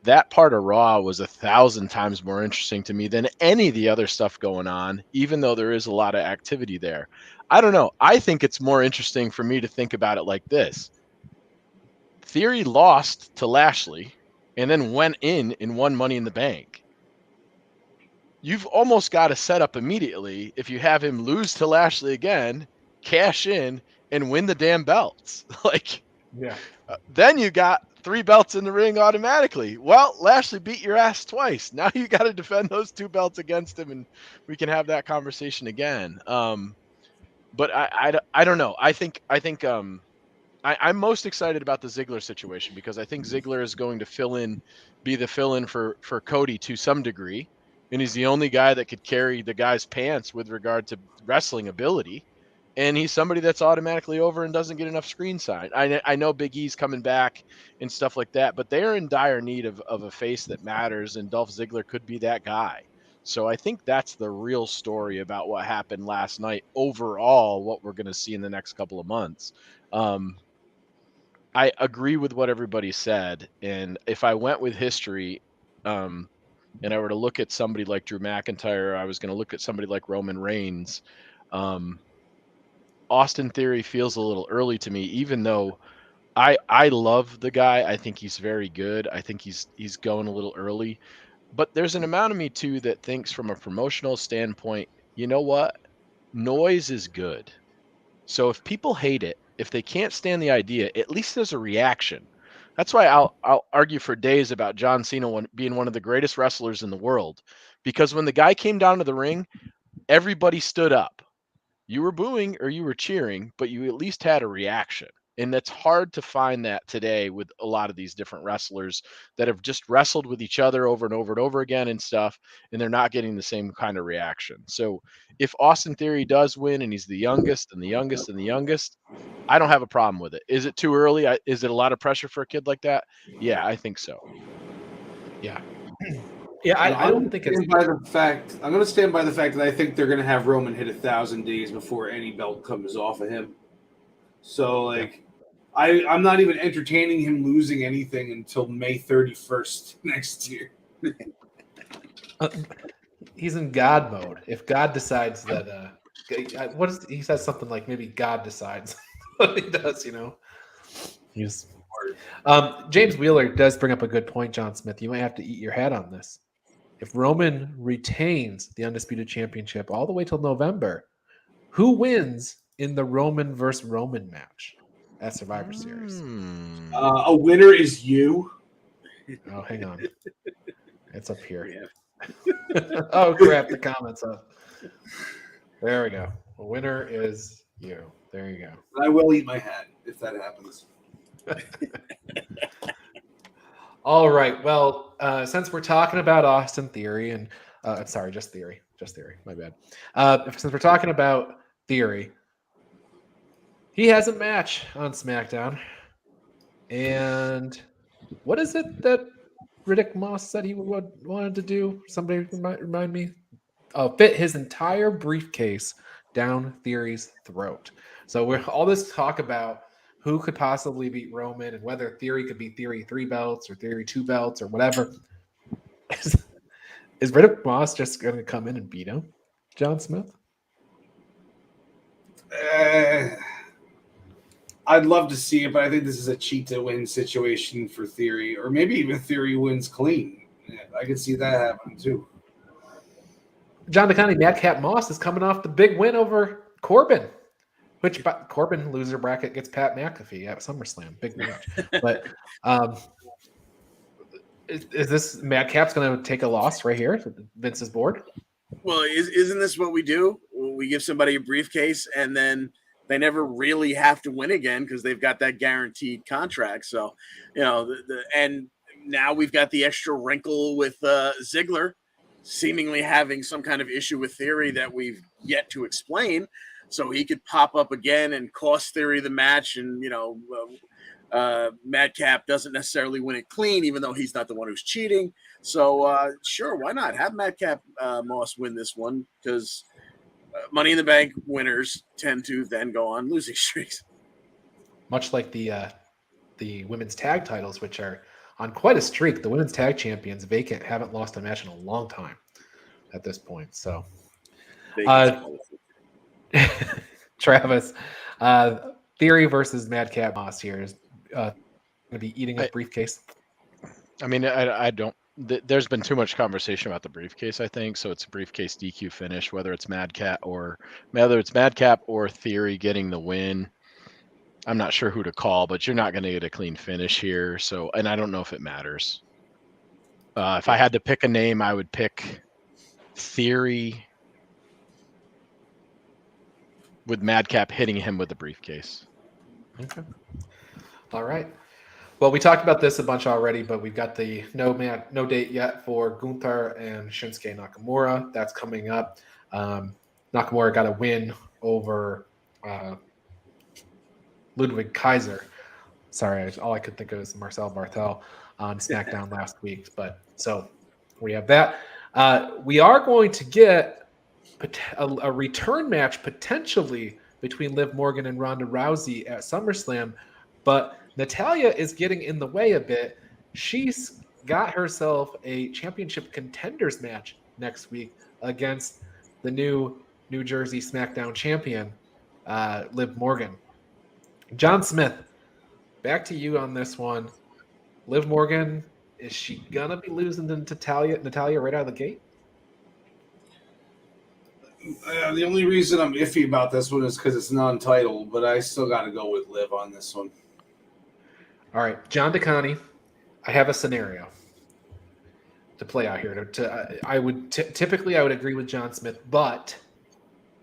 that part of Raw was 1,000 times more interesting to me than any of the other stuff going on, even though there is a lot of activity there. I don't know. I think it's more interesting for me to think about it like this. Theory lost to Lashley and then went in and won Money in the Bank. You've almost got to set up immediately if you have him lose to Lashley again, cash in, and win the damn belts. Then you got 3 belts in the ring automatically. Well, Lashley beat your ass twice. Now you got to defend those 2 belts against him, and we can have that conversation again. But I don't know. I'm most excited about the Ziggler situation because I think Ziggler is going to be the fill-in for Cody to some degree, and he's the only guy that could carry the guy's pants with regard to wrestling ability. And he's somebody that's automatically over and doesn't get enough screen time. I know Big E's coming back and stuff like that, but they're in dire need of a face that matters, and Dolph Ziggler could be that guy. So I think that's the real story about what happened last night. Overall, what we're going to see in the next couple of months. I agree with what everybody said, and if I went with history, and I were to look at somebody like Drew McIntyre, I was going to look at somebody like Roman Reigns. Austin Theory feels a little early to me, even though I love the guy. I think he's very good. I think he's going a little early, but there's an amount of me too that thinks from a promotional standpoint, you know what? Noise is good. So if people hate it, if they can't stand the idea, at least there's a reaction. That's why I'll argue for days about John Cena being one of the greatest wrestlers in the world, because when the guy came down to the ring, everybody stood up. You were booing or you were cheering, but you at least had a reaction. And that's hard to find that today with a lot of these different wrestlers that have just wrestled with each other over and over and over again and stuff, and they're not getting the same kind of reaction. So if Austin Theory does win and he's the youngest and the youngest and the youngest, I don't have a problem with it. Is it too early? Is it a lot of pressure for a kid like that? Yeah, I think so. Yeah. Yeah, I don't think it's I'm going to stand by the fact that I think they're going to have Roman hit 1,000 days before any belt comes off of him. So, I'm not even entertaining him losing anything until May 31st next year. He's in God mode. If God decides that, he says something like maybe God decides what he does, He's James Wheeler does bring up a good point, John Smith. You might have to eat your hat on this. If Roman retains the Undisputed Championship all the way till November, who wins in the Roman versus Roman match at Survivor Series? A winner is you. Oh, hang on. It's up here. Yeah. Oh, crap. The comments up. There we go. A winner is you. There you go. I will eat my hat if that happens. All right. Well, since we're talking about Austin Theory and sorry, just Theory. My bad. Since we're talking about Theory, he has a match on SmackDown. And what is it that Riddick Moss said he wanted to do? Somebody remind me. Fit his entire briefcase down Theory's throat. So we're all this talk about who could possibly beat Roman and whether Theory could beat Theory 3 belts or Theory 2 belts or whatever. Is Riddick Moss just going to come in and beat him, John Smith? I'd love to see it, but I think this is a cheat to win situation for Theory, or maybe even Theory wins clean. Yeah, I could see that happening too. John DeConnie, Madcap Moss is coming off the big win over Corbin, which Corbin loser bracket gets Pat McAfee at SummerSlam. Big match. But is this Madcap's going to take a loss right here? Vince's board? Well, isn't this what we do? We give somebody a briefcase and then they never really have to win again because they've got that guaranteed contract. So, and now we've got the extra wrinkle with Ziggler seemingly having some kind of issue with Theory that we've yet to explain. So he could pop up again and cost Theory the match. And, Madcap doesn't necessarily win it clean, even though he's not the one who's cheating. So, sure, why not have Madcap Moss win this one? Because Money in the Bank winners tend to then go on losing streaks. Much like the women's tag titles, which are on quite a streak. The women's tag champions, vacant, haven't lost a match in a long time at this point. So, Travis, Theory versus Madcap Moss here is going to be eating a briefcase. I mean, I don't. There's been too much conversation about the briefcase, I think. So it's a briefcase DQ finish, whether it's Madcap or Theory getting the win. I'm not sure who to call, but you're not going to get a clean finish here. So, and I don't know if it matters. If I had to pick a name, I would pick Theory with Madcap hitting him with the briefcase. Okay. All right. Well, we talked about this a bunch already, but we've got the no date yet for Gunther and Shinsuke Nakamura. That's coming up. Nakamura got a win over Ludwig Kaiser. Sorry, all I could think of is Marcel Barthel on SmackDown last week. But so we have that. We are going to get a return match potentially between Liv Morgan and Ronda Rousey at SummerSlam, but Natalya is getting in the way a bit. She's got herself a championship contenders match next week against the new New Jersey SmackDown champion, Liv Morgan. John Smith, back to you on this one. Liv Morgan, is she going to be losing to Natalya right out of the gate? The only reason I'm iffy about this one is because it's non-title, but I still got to go with Liv on this one. All right, John DeConnie, I have a scenario to play out here. Typically I would agree with John Smith, but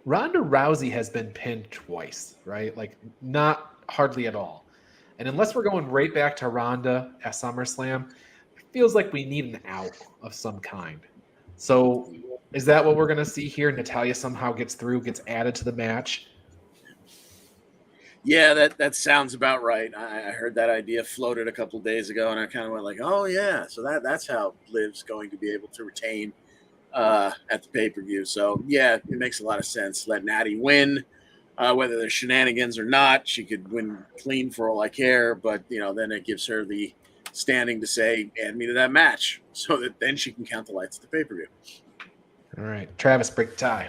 Ronda Rousey has been pinned twice, right? Like not hardly at all. And unless we're going right back to Ronda at SummerSlam, it feels like we need an out of some kind. So is that what we're going to see here? Natalya somehow gets through, gets added to the match. Yeah, that sounds about right. I heard that idea floated a couple of days ago, and I kind of went like, oh, yeah. So that's how Liv's going to be able to retain at the pay-per-view. So, yeah, it makes a lot of sense. Let Natty win, whether there's shenanigans or not. She could win clean for all I care, but, then it gives her the standing to say, add me to that match, so that then she can count the lights at the pay-per-view. All right. Travis, break the tie.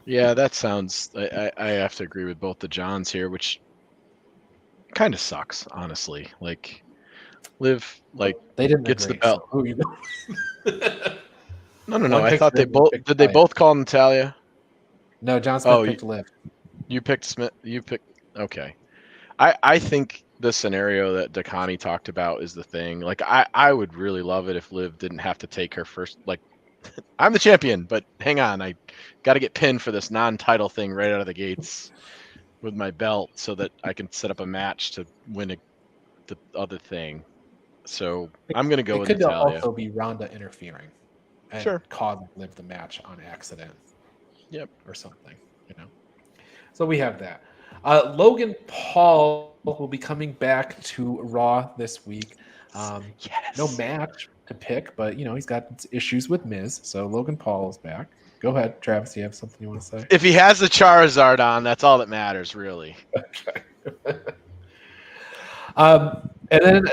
Yeah, that sounds. I have to agree with both the Johns here, which kind of sucks, honestly. Like, Liv, they didn't gets agree, the belt. So No. I thought they both did. They both call Natalya. No, John Smith picked Liv. You picked Smith. You picked. Okay. I think the scenario that DeConnie talked about is the thing. Like, I would really love it if Liv didn't have to take her first. Like, I'm the champion, but hang on, I got to get pinned for this non-title thing right out of the gates with my belt so that I can set up a match to win the other thing. So I'm going to go with Natalya. It could also be Ronda interfering and cause Liv the match on accident. Yep. Or something, So we have that. Logan Paul will be coming back to Raw this week. Yes. No match to pick, but he's got issues with Miz, so Logan Paul is back. Go ahead, Travis. Do you have something you want to say? If he has the Charizard on, that's all that matters, really. Okay. And then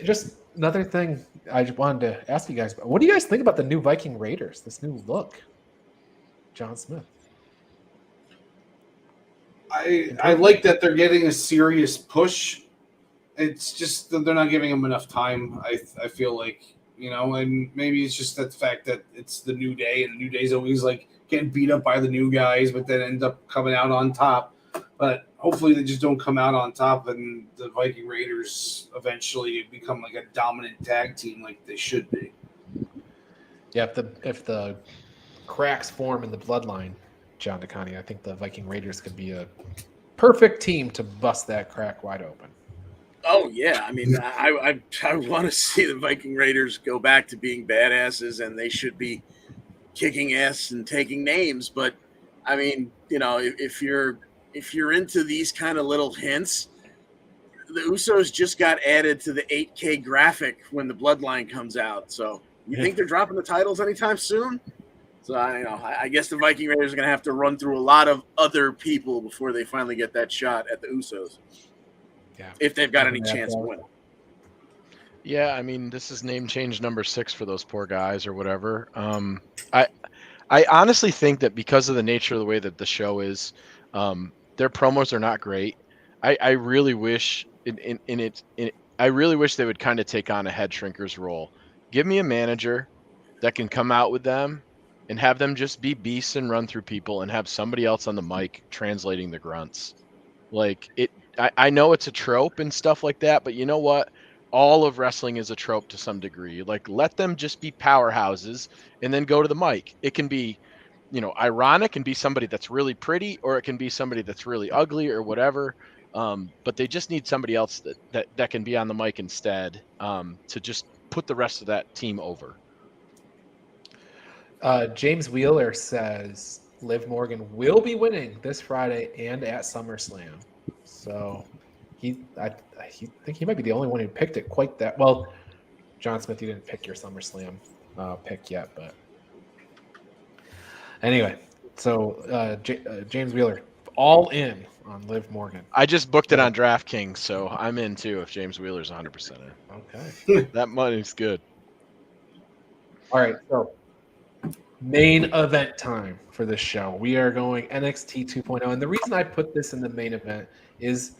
just another thing I just wanted to ask you guys about. What do you guys think about the new Viking Raiders? This new look, John Smith. I like that they're getting a serious push. It's just that they're not giving them enough time. I feel like, and maybe it's just that fact that it's the New Day, and the New Day's always like getting beat up by the new guys, but then end up coming out on top. But hopefully they just don't come out on top, and the Viking Raiders eventually become like a dominant tag team like they should be. Yeah, if the cracks form in the bloodline, John DeConnie, I think the Viking Raiders could be a perfect team to bust that crack wide open. Oh yeah, I mean, I want to see the Viking Raiders go back to being badasses, and they should be kicking ass and taking names. But I mean, if you're into these kind of little hints, the Usos just got added to the 8K graphic when the Bloodline comes out. So you think they're dropping the titles anytime soon? So I guess the Viking Raiders are going to have to run through a lot of other people before they finally get that shot at the Usos. Yeah, if they've got any chance to win. Yeah, I mean, this is name change number 6 for those poor guys or whatever. I honestly think that because of the nature of the way that the show is, their promos are not great. I really wish I really wish they would kind of take on a head shrinker's role. Give me a manager that can come out with them and have them just be beasts and run through people, and have somebody else on the mic translating the grunts. Like it. I know it's a trope and stuff like that, but you know what? All of wrestling is a trope to some degree. Like, let them just be powerhouses and then go to the mic. It can be, ironic and be somebody that's really pretty, or it can be somebody that's really ugly or whatever. But they just need somebody else that can be on the mic instead, to just put the rest of that team over. James Wheeler says Liv Morgan will be winning this Friday and at SummerSlam. So I think he might be the only one who picked it quite that well. John Smith, you didn't pick your SummerSlam pick yet, but anyway. So James Wheeler, all in on Liv Morgan. I just booked it on DraftKings, so I'm in too if James Wheeler's 100% in. Okay. That money's good. All right, so main event time for this show. We are going NXT 2.0, and the reason I put this in the main event is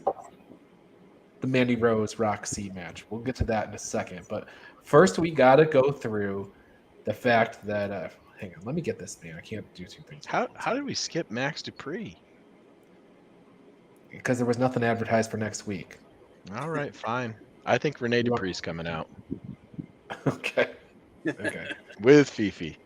the Mandy Rose Roxy match. We'll get to that in a second, but first we got to go through the fact that hang on, let me get this man. I can't do two things. How did we skip Max Dupree? Because there was nothing advertised for next week. All right, fine. I think Renee Dupree's coming out. Okay. With Fifi.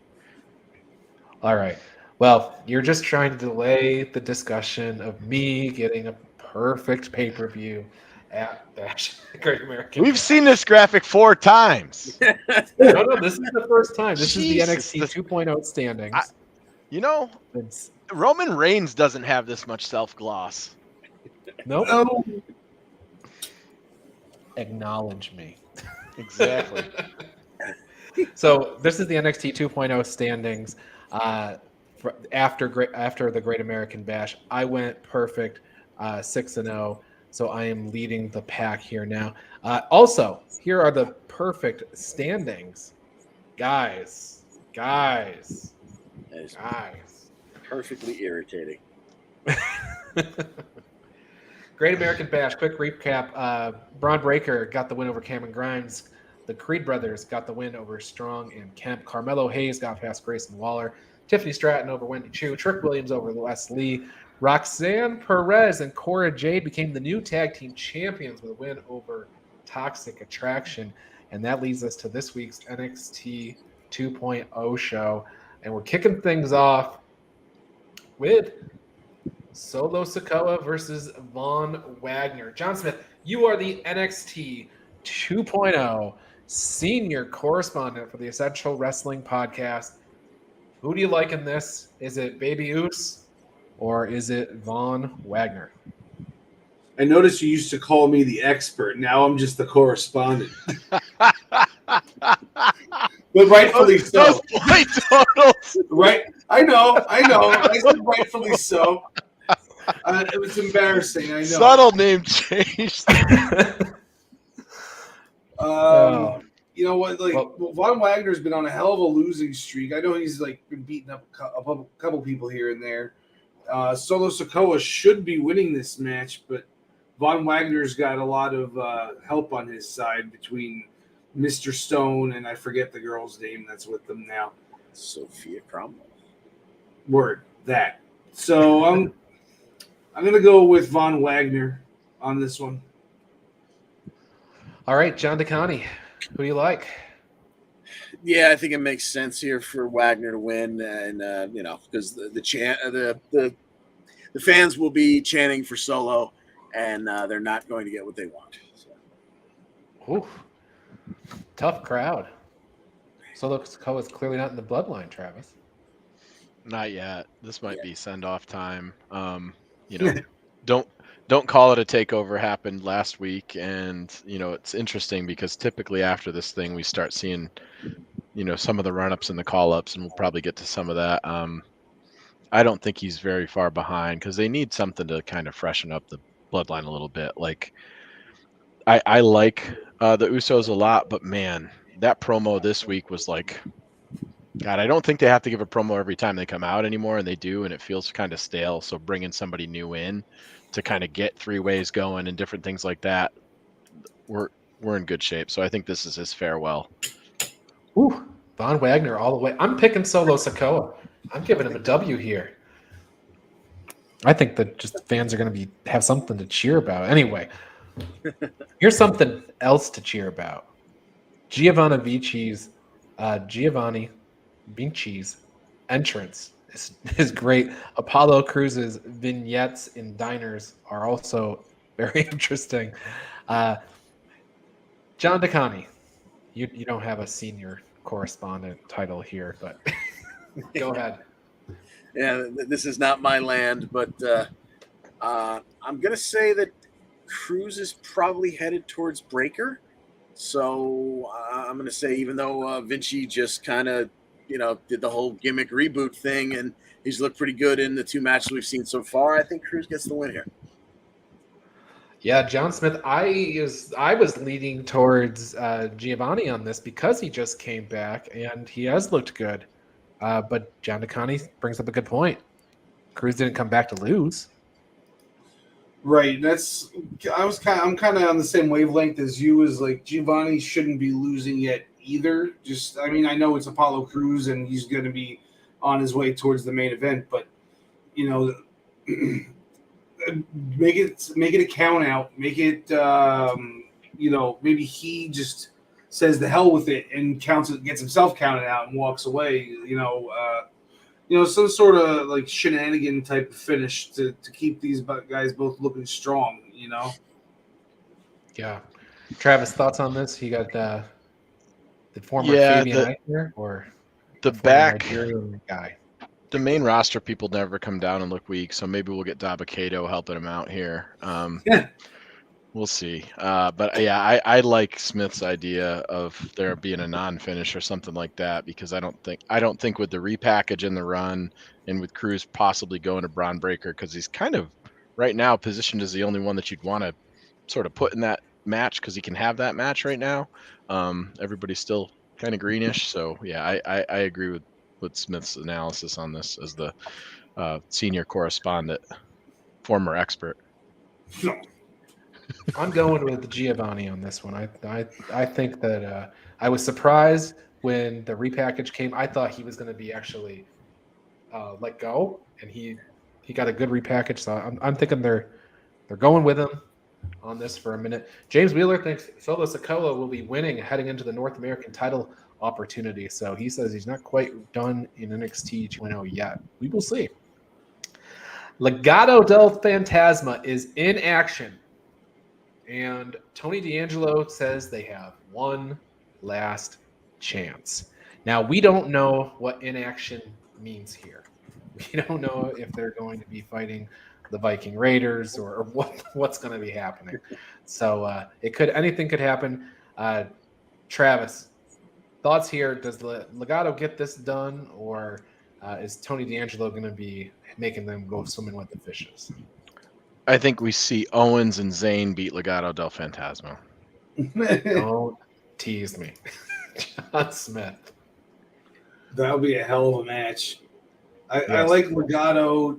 All right. Well, you're just trying to delay the discussion of me getting a perfect pay-per-view at Bash Great American. We've seen this graphic 4 times. No, this is the first time. This Jesus, is the NXT 2.0 standings. Roman Reigns doesn't have this much self-gloss. Nope. No. Acknowledge me. Exactly. So this is the NXT 2.0 standings. After the Great American Bash, I went perfect, 6-0. So I am leading the pack here now. Also, here are the perfect standings, guys. Perfectly irritating. Great American Bash. Quick recap. Braun Breaker got the win over Cameron Grimes. The Creed brothers got the win over Strong and Kemp. Carmelo Hayes got past Grayson Waller. Tiffany Stratton over Wendy Chu. Trick Williams over Les Lee. Roxanne Perez and Cora Jade became the new tag team champions with a win over Toxic Attraction. And that leads us to this week's NXT 2.0 show. And we're kicking things off with Solo Sikoa versus Von Wagner. John Smith, you are the NXT 2.0 senior correspondent for the Essential Wrestling Podcast. Who do you like in this? Is it Baby Oos or is it Von Wagner? I noticed you used to call me the expert. Now I'm just the correspondent. But rightfully so. Those point totals. Right? I know. I said rightfully so. It was embarrassing. I know. Subtle name change. You know what? Like Von Wagner's been on a hell of a losing streak. I know he's like been beating up a couple people here and there. Solo Sikoa should be winning this match, but Von Wagner's got a lot of help on his side between Mr. Stone and I forget the girl's name that's with them now. Sophia Cromwell. Word that. So I'm gonna go with Von Wagner on this one. All right, John DeConnie, who do you like? Yeah, I think it makes sense here for Wagner to win, and because the fans will be chanting for Solo, and they're not going to get what they want. So. Ooh, tough crowd. Solo Sikoa is clearly not in the bloodline, Travis. Not yet. This might be send-off time. Don't call it a takeover happened last week, and it's interesting because typically after this thing we start seeing some of the run-ups and the call-ups, and we'll probably get to some of that. I don't think he's very far behind because they need something to kind of freshen up the bloodline a little bit. Like I like the Usos a lot, but man, that promo this week was like, God, I don't think they have to give a promo every time they come out anymore, and they do, and it feels kind of stale. So bringing somebody new in to kind of get three ways going and different things like that, we're in good shape. So I think this is his farewell. Ooh, Von Wagner all the way. I'm picking Solo Sikoa. I'm giving him a W here. I think that just fans are going to have something to cheer about. Anyway, here's something else to cheer about. Giovanni Vinci's entrance is great. Apollo Cruz's vignettes in diners are also very interesting. John DeConnie, you don't have a senior correspondent title here, but go ahead. Yeah, this is not my land, but I'm going to say that Cruz is probably headed towards Breaker. So I'm going to say, even though Vinci just kind of, did the whole gimmick reboot thing, and he's looked pretty good in the two matches we've seen so far, I think Cruz gets the win here. Yeah, John Smith, I was leaning towards Giovanni on this because he just came back and he has looked good. But John DeConnie brings up a good point. Cruz didn't come back to lose. Right. I'm kind of on the same wavelength as you. Is like Giovanni shouldn't be losing yet either. I know it's Apollo Cruz and he's going to be on his way towards the main event, but make it a count out. Make it maybe he just says the hell with it and gets himself counted out and walks away. Some sort of like shenanigan type of finish to keep these guys both looking strong. Yeah. Travis, thoughts on this? You got the former Fabian Eichner or the back guy? The main roster people never come down and look weak, so maybe we'll get Dabakato helping him out here. We'll see. But yeah, I like Smith's idea of there being a non-finish or something like that, because I don't think with the repackage in the run and with Cruz possibly going to Braun Breaker, because he's kind of right now positioned as the only one that you'd want to sort of put in that match because he can have that match right now. Everybody's still kind of greenish, so yeah, I agree with Smith's analysis on this as the senior correspondent, former expert. I'm going with Giovanni on this one. I think that I was surprised when the repackage came. I thought he was going to be actually let go, and he got a good repackage. So I'm thinking they're going with him on this for a minute. James Wheeler thinks Solo Sikoa will be winning heading into the North American title opportunity. So he says he's not quite done in NXT 2.0 yet. We will see. Legado del Fantasma is in action. And Tony D'Angelo says they have one last chance. Now, we don't know what inaction means here. We don't know if they're going to be fighting the Viking Raiders or what's going to be happening. So anything could happen. Travis, thoughts here? Does Legado get this done, or is Tony D'Angelo going to be making them go swimming with the fishes? I think we see Owens and Zayn beat Legado del Fantasma. Don't tease me. John Smith. That'll be a hell of a match. I Yes. like Legado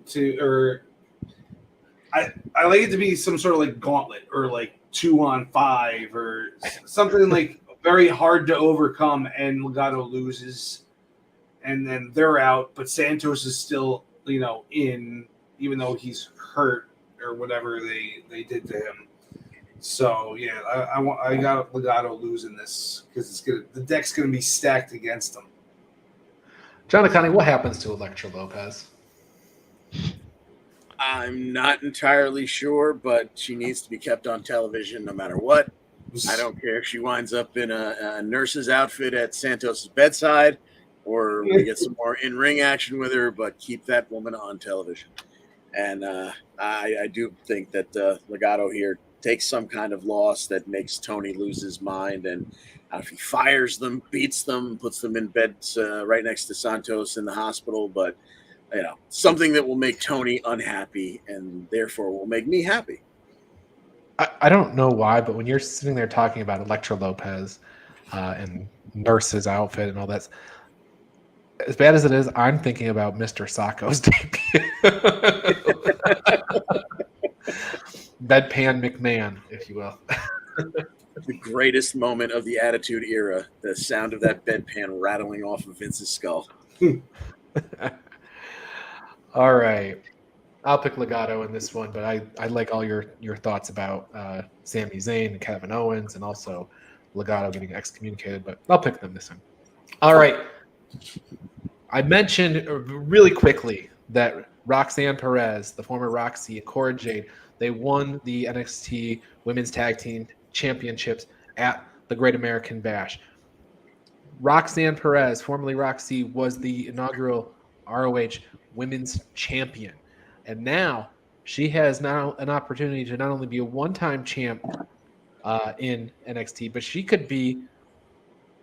I like it to be some sort of like gauntlet or like 2-on-5 or something like very hard to overcome, and Legado loses, and then they're out, but Santos is still, in, even though he's hurt or whatever they did to him. So yeah, I got Legado losing this because the deck's gonna be stacked against them. John Connie, what happens to Elektra Lopez? I'm not entirely sure, but she needs to be kept on television no matter what. I don't care if she winds up in a nurse's outfit at Santos' bedside or we get some more in-ring action with her, but keep that woman on television. And I do think that Legado here takes some kind of loss that makes Tony lose his mind. And if he fires them, beats them, puts them in beds right next to Santos in the hospital, but something that will make Tony unhappy and therefore will make me happy. I don't know why, but when you're sitting there talking about Elektra Lopez and Nurse's outfit and all that, as bad as it is, I'm thinking about Mr. Sacco's debut. Bedpan McMahon, if you will. The greatest moment of the Attitude Era, the sound of that bedpan rattling off of Vince's skull. All right. I'll pick Legado in this one, but I like all your thoughts about Sami Zayn and Kevin Owens and also Legado getting excommunicated, but I'll pick them this time. All right. I mentioned really quickly that Roxanne Perez, the former Roxy, and Cora Jade, they won the NXT Women's Tag Team Championships at the Great American Bash. Roxanne Perez, formerly Roxy, was the inaugural ROH Women's Champion. And now she has now an opportunity to not only be a one-time champ in NXT, but she could be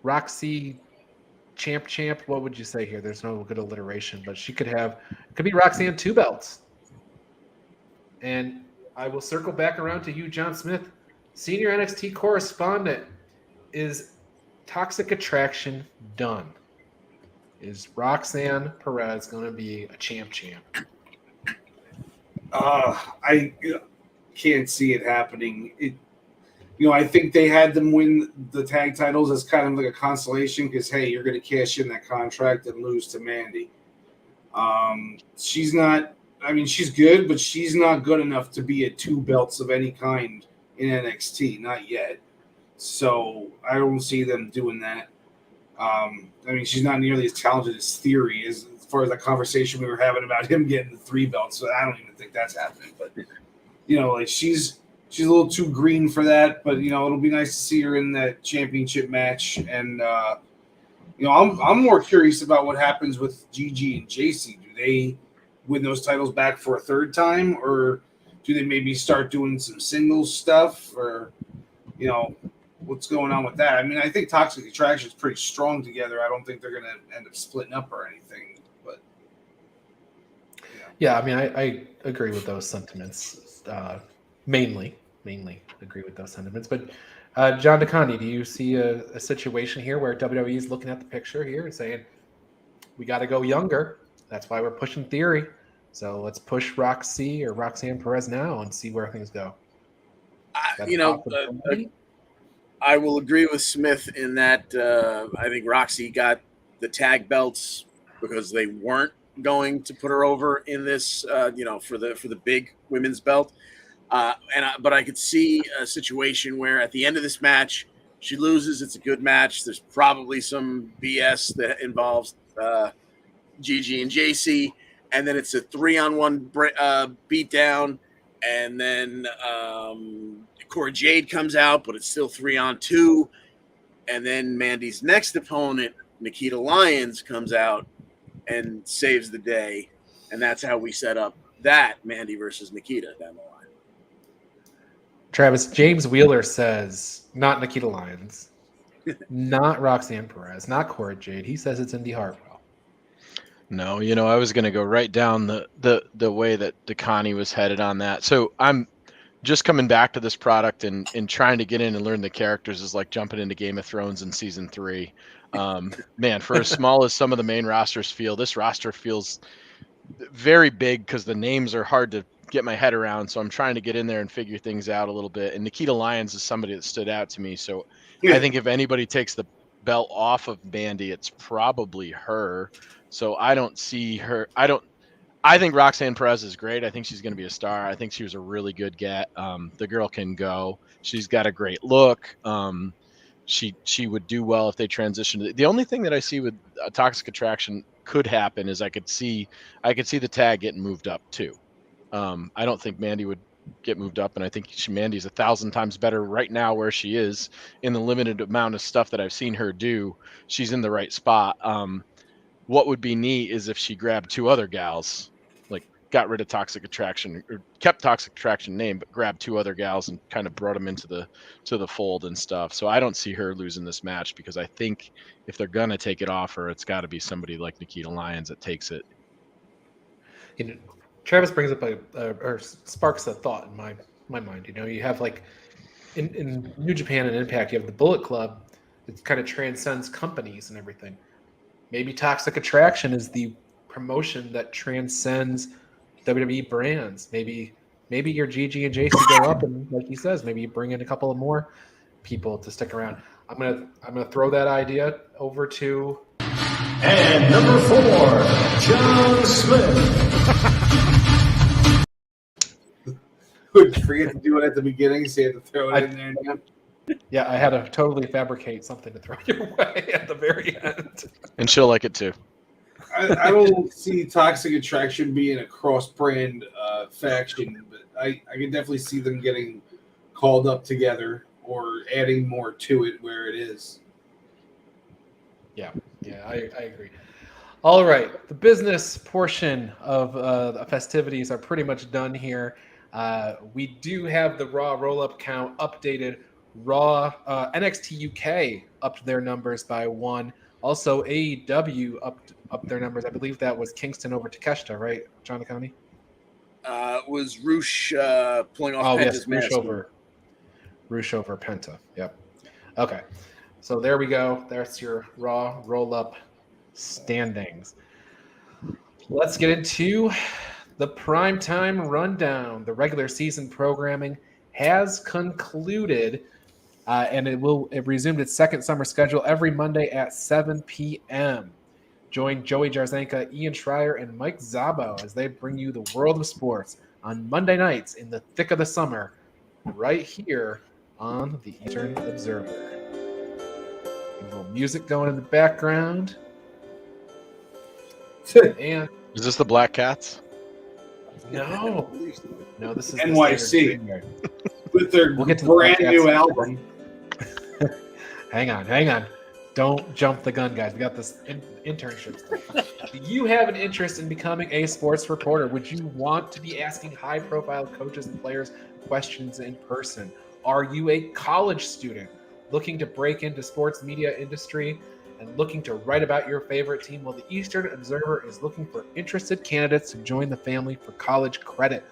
Roxy champ. What would you say here? There's no good alliteration, but she could be Roxanne 2 belts. And I will circle back around to you, John Smith. Senior NXT correspondent, is Toxic Attraction done? Is Roxanne Perez going to be a champ? I can't see it happening. I think they had them win the tag titles as kind of like a consolation because, hey, you're going to cash in that contract and lose to Mandy. She's not – I mean, she's good, but she's not good enough to be at 2 belts of any kind in NXT, not yet. So I don't see them doing that. I mean, she's not nearly as talented as Theory as far as that conversation we were having about him getting the 3 belts. So I don't even think that's happening. But, like she's a little too green for that. But, it'll be nice to see her in that championship match. And, I'm more curious about what happens with Gigi and JC. Do they win those titles back for a 3rd time? Or do they maybe start doing some singles stuff? Or, what's going on with that? I mean, I think Toxic Attraction is pretty strong together. I don't think they're going to end up splitting up or anything. But yeah, I mean, I agree with those sentiments. Mainly agree with those sentiments. But John DeCondi, do you see a situation here where WWE is looking at the picture here and saying, we got to go younger? That's why we're pushing Theory. So let's push Roxy or Roxanne Perez now and see where things go. I will agree with Smith in that I think Roxy got the tag belts because they weren't going to put her over in this, for the big women's belt. But I could see a situation where at the end of this match, she loses. It's a good match. There's probably some BS that involves Gigi and JC, and then it's a 3-on-1 beatdown, and then Cora Jade comes out, but it's still 3-on-2, and then Mandy's next opponent, Nikita Lyons, comes out and saves the day, and that's how we set up that Mandy versus Nikita down the line. Travis, James Wheeler says not Nikita Lyons, not Roxanne Perez, not Cora Jade. He says it's Indy Hartwell. No, I was going to go right down the way that Dakani was headed on that. So I'm just coming back to this product and trying to get in and learn the characters is like jumping into Game of Thrones in season 3. Man, for as small as some of the main rosters feel, this roster feels very big because the names are hard to get my head around. So I'm trying to get in there and figure things out a little bit. And Nikita Lyons is somebody that stood out to me. So I think if anybody takes the belt off of Mandy, it's probably her. So I don't see her. I think Roxanne Perez is great. I think she's going to be a star. I think she was a really good get. The girl can go. She's got a great look. She would do well if they transitioned. The only thing that I see with Toxic Attraction could happen is I could see the tag getting moved up too. I don't think Mandy would get moved up, and I think Mandy's 1,000 times better right now where she is in the limited amount of stuff that I've seen her do. She's in the right spot. What would be neat is if she grabbed 2 other gals, like got rid of Toxic Attraction or kept Toxic Attraction name, but grabbed 2 other gals and kind of brought them into the fold and stuff. So I don't see her losing this match because I think if they're gonna take it off her, it's got to be somebody like Nikita Lyons that takes it. Travis brings up or sparks a thought in my mind. You have like in New Japan and Impact, you have the Bullet Club. It kind of transcends companies and everything. Maybe Toxic Attraction is the promotion that transcends WWE brands. Maybe your GG and JC go up, and like he says, maybe you bring in a couple of more people to stick around. I'm gonna throw that idea over to. And number 4, John Smith. Would you forget to do it at the beginning, so you had to throw it in there again? Yeah, I had to totally fabricate something to throw your way at the very end. And she'll like it too. I don't see Toxic Attraction being a cross-brand faction, but I can definitely see them getting called up together or adding more to it where it is. Yeah, I agree. All right, the business portion of the festivities are pretty much done here. We do have the Raw roll-up count updated. Raw NXT UK upped their numbers by 1. Also, AEW upped their numbers. I believe that was Kingston over Takeshita, right, John County? Was Roosh pulling off Penta's mask? Roosh over Penta. Yep. Okay. So there we go. That's your Raw roll-up standings. Let's get into the primetime rundown. The regular season programming has concluded, and it resumed its second summer schedule every Monday at 7 p.m. Join Joey Jarzenka, Ian Schreier, and Mike Zabo as they bring you the world of sports on Monday nights in the thick of the summer, right here on the Eastern Observer. A little music going in the background. And Is this the Black Cats? no, this is NYC with their brand new album. Hang on. Don't jump the gun, guys. We got this internship stuff. Do you have an interest in becoming a sports reporter? Would you want to be asking high-profile coaches and players questions in person? Are you a college student looking to break into sports media industry and looking to write about your favorite team? Well, the Eastern Observer is looking for interested candidates to join the family for college credit.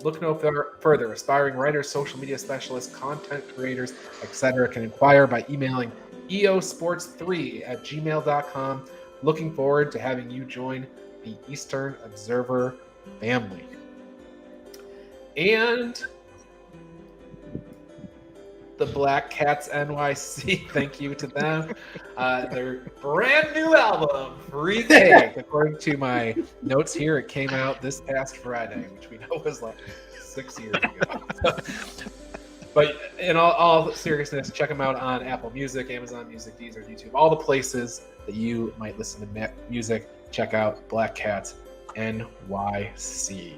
Look no further. Aspiring writers, social media specialists, content creators, etc. can inquire by emailing eosports3@gmail.com. Looking forward to having you join the Eastern Observer family. And the Black Cats NYC, thank you to them. Their brand new album, Free Cake. According to my notes here, it came out this past Friday, which we know was like 6 years ago. But in all seriousness, check them out on Apple Music, Amazon Music, Deezer, YouTube, all the places that you might listen to music. Check out Black Cats NYC.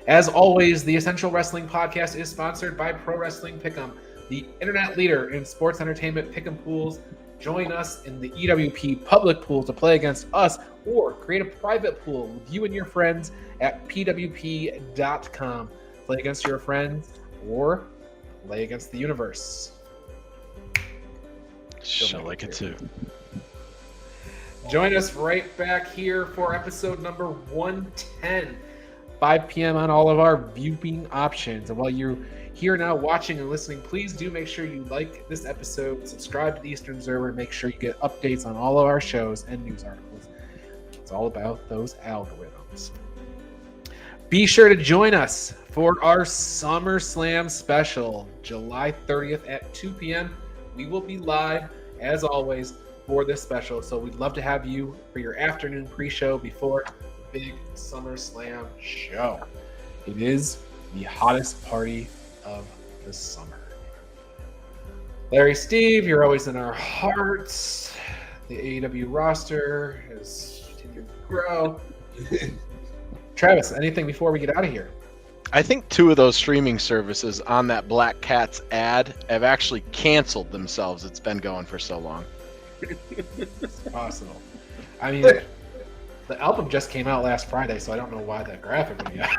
As always, the Essential Wrestling Podcast is sponsored by Pro Wrestling Pick'em, the internet leader in sports entertainment pick'em pools. join us in the EWP public pool to play against us, or create a private pool with you and your friends at pwp.com. Play against your friends or play against the universe. She'll like it too. Join us right back here for episode number 110, 5 p.m. on all of our viewing options. And while you're here now watching and listening, please do make sure you like this episode, subscribe to the Eastern Observer, and make sure you get updates on all of our shows and news articles. It's all about those algorithms. Be sure to join us for our SummerSlam special, July 30th at 2 p.m. We will be live, as always, for this special, so we'd love to have you for your afternoon pre-show before the big SummerSlam show. It is the hottest party of the summer. Larry, Steve, you're always in our hearts. The AEW roster has continued to grow. Travis, anything before we get out of here? I think 2 of those streaming services on that Black Cats ad have actually canceled themselves. It's been going for so long. It's possible. I mean, the album just came out last Friday, so I don't know why that graphic would be out.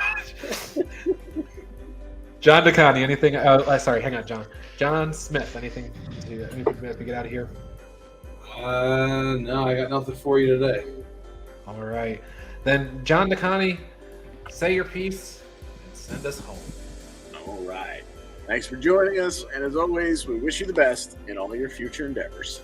John DeConnie, anything? Sorry, hang on, John. John Smith, anything to get out of here? No, I got nothing for you today. All right. Then, John DeConnie, say your piece and send us home. All right. Thanks for joining us, and as always, we wish you the best in all your future endeavors.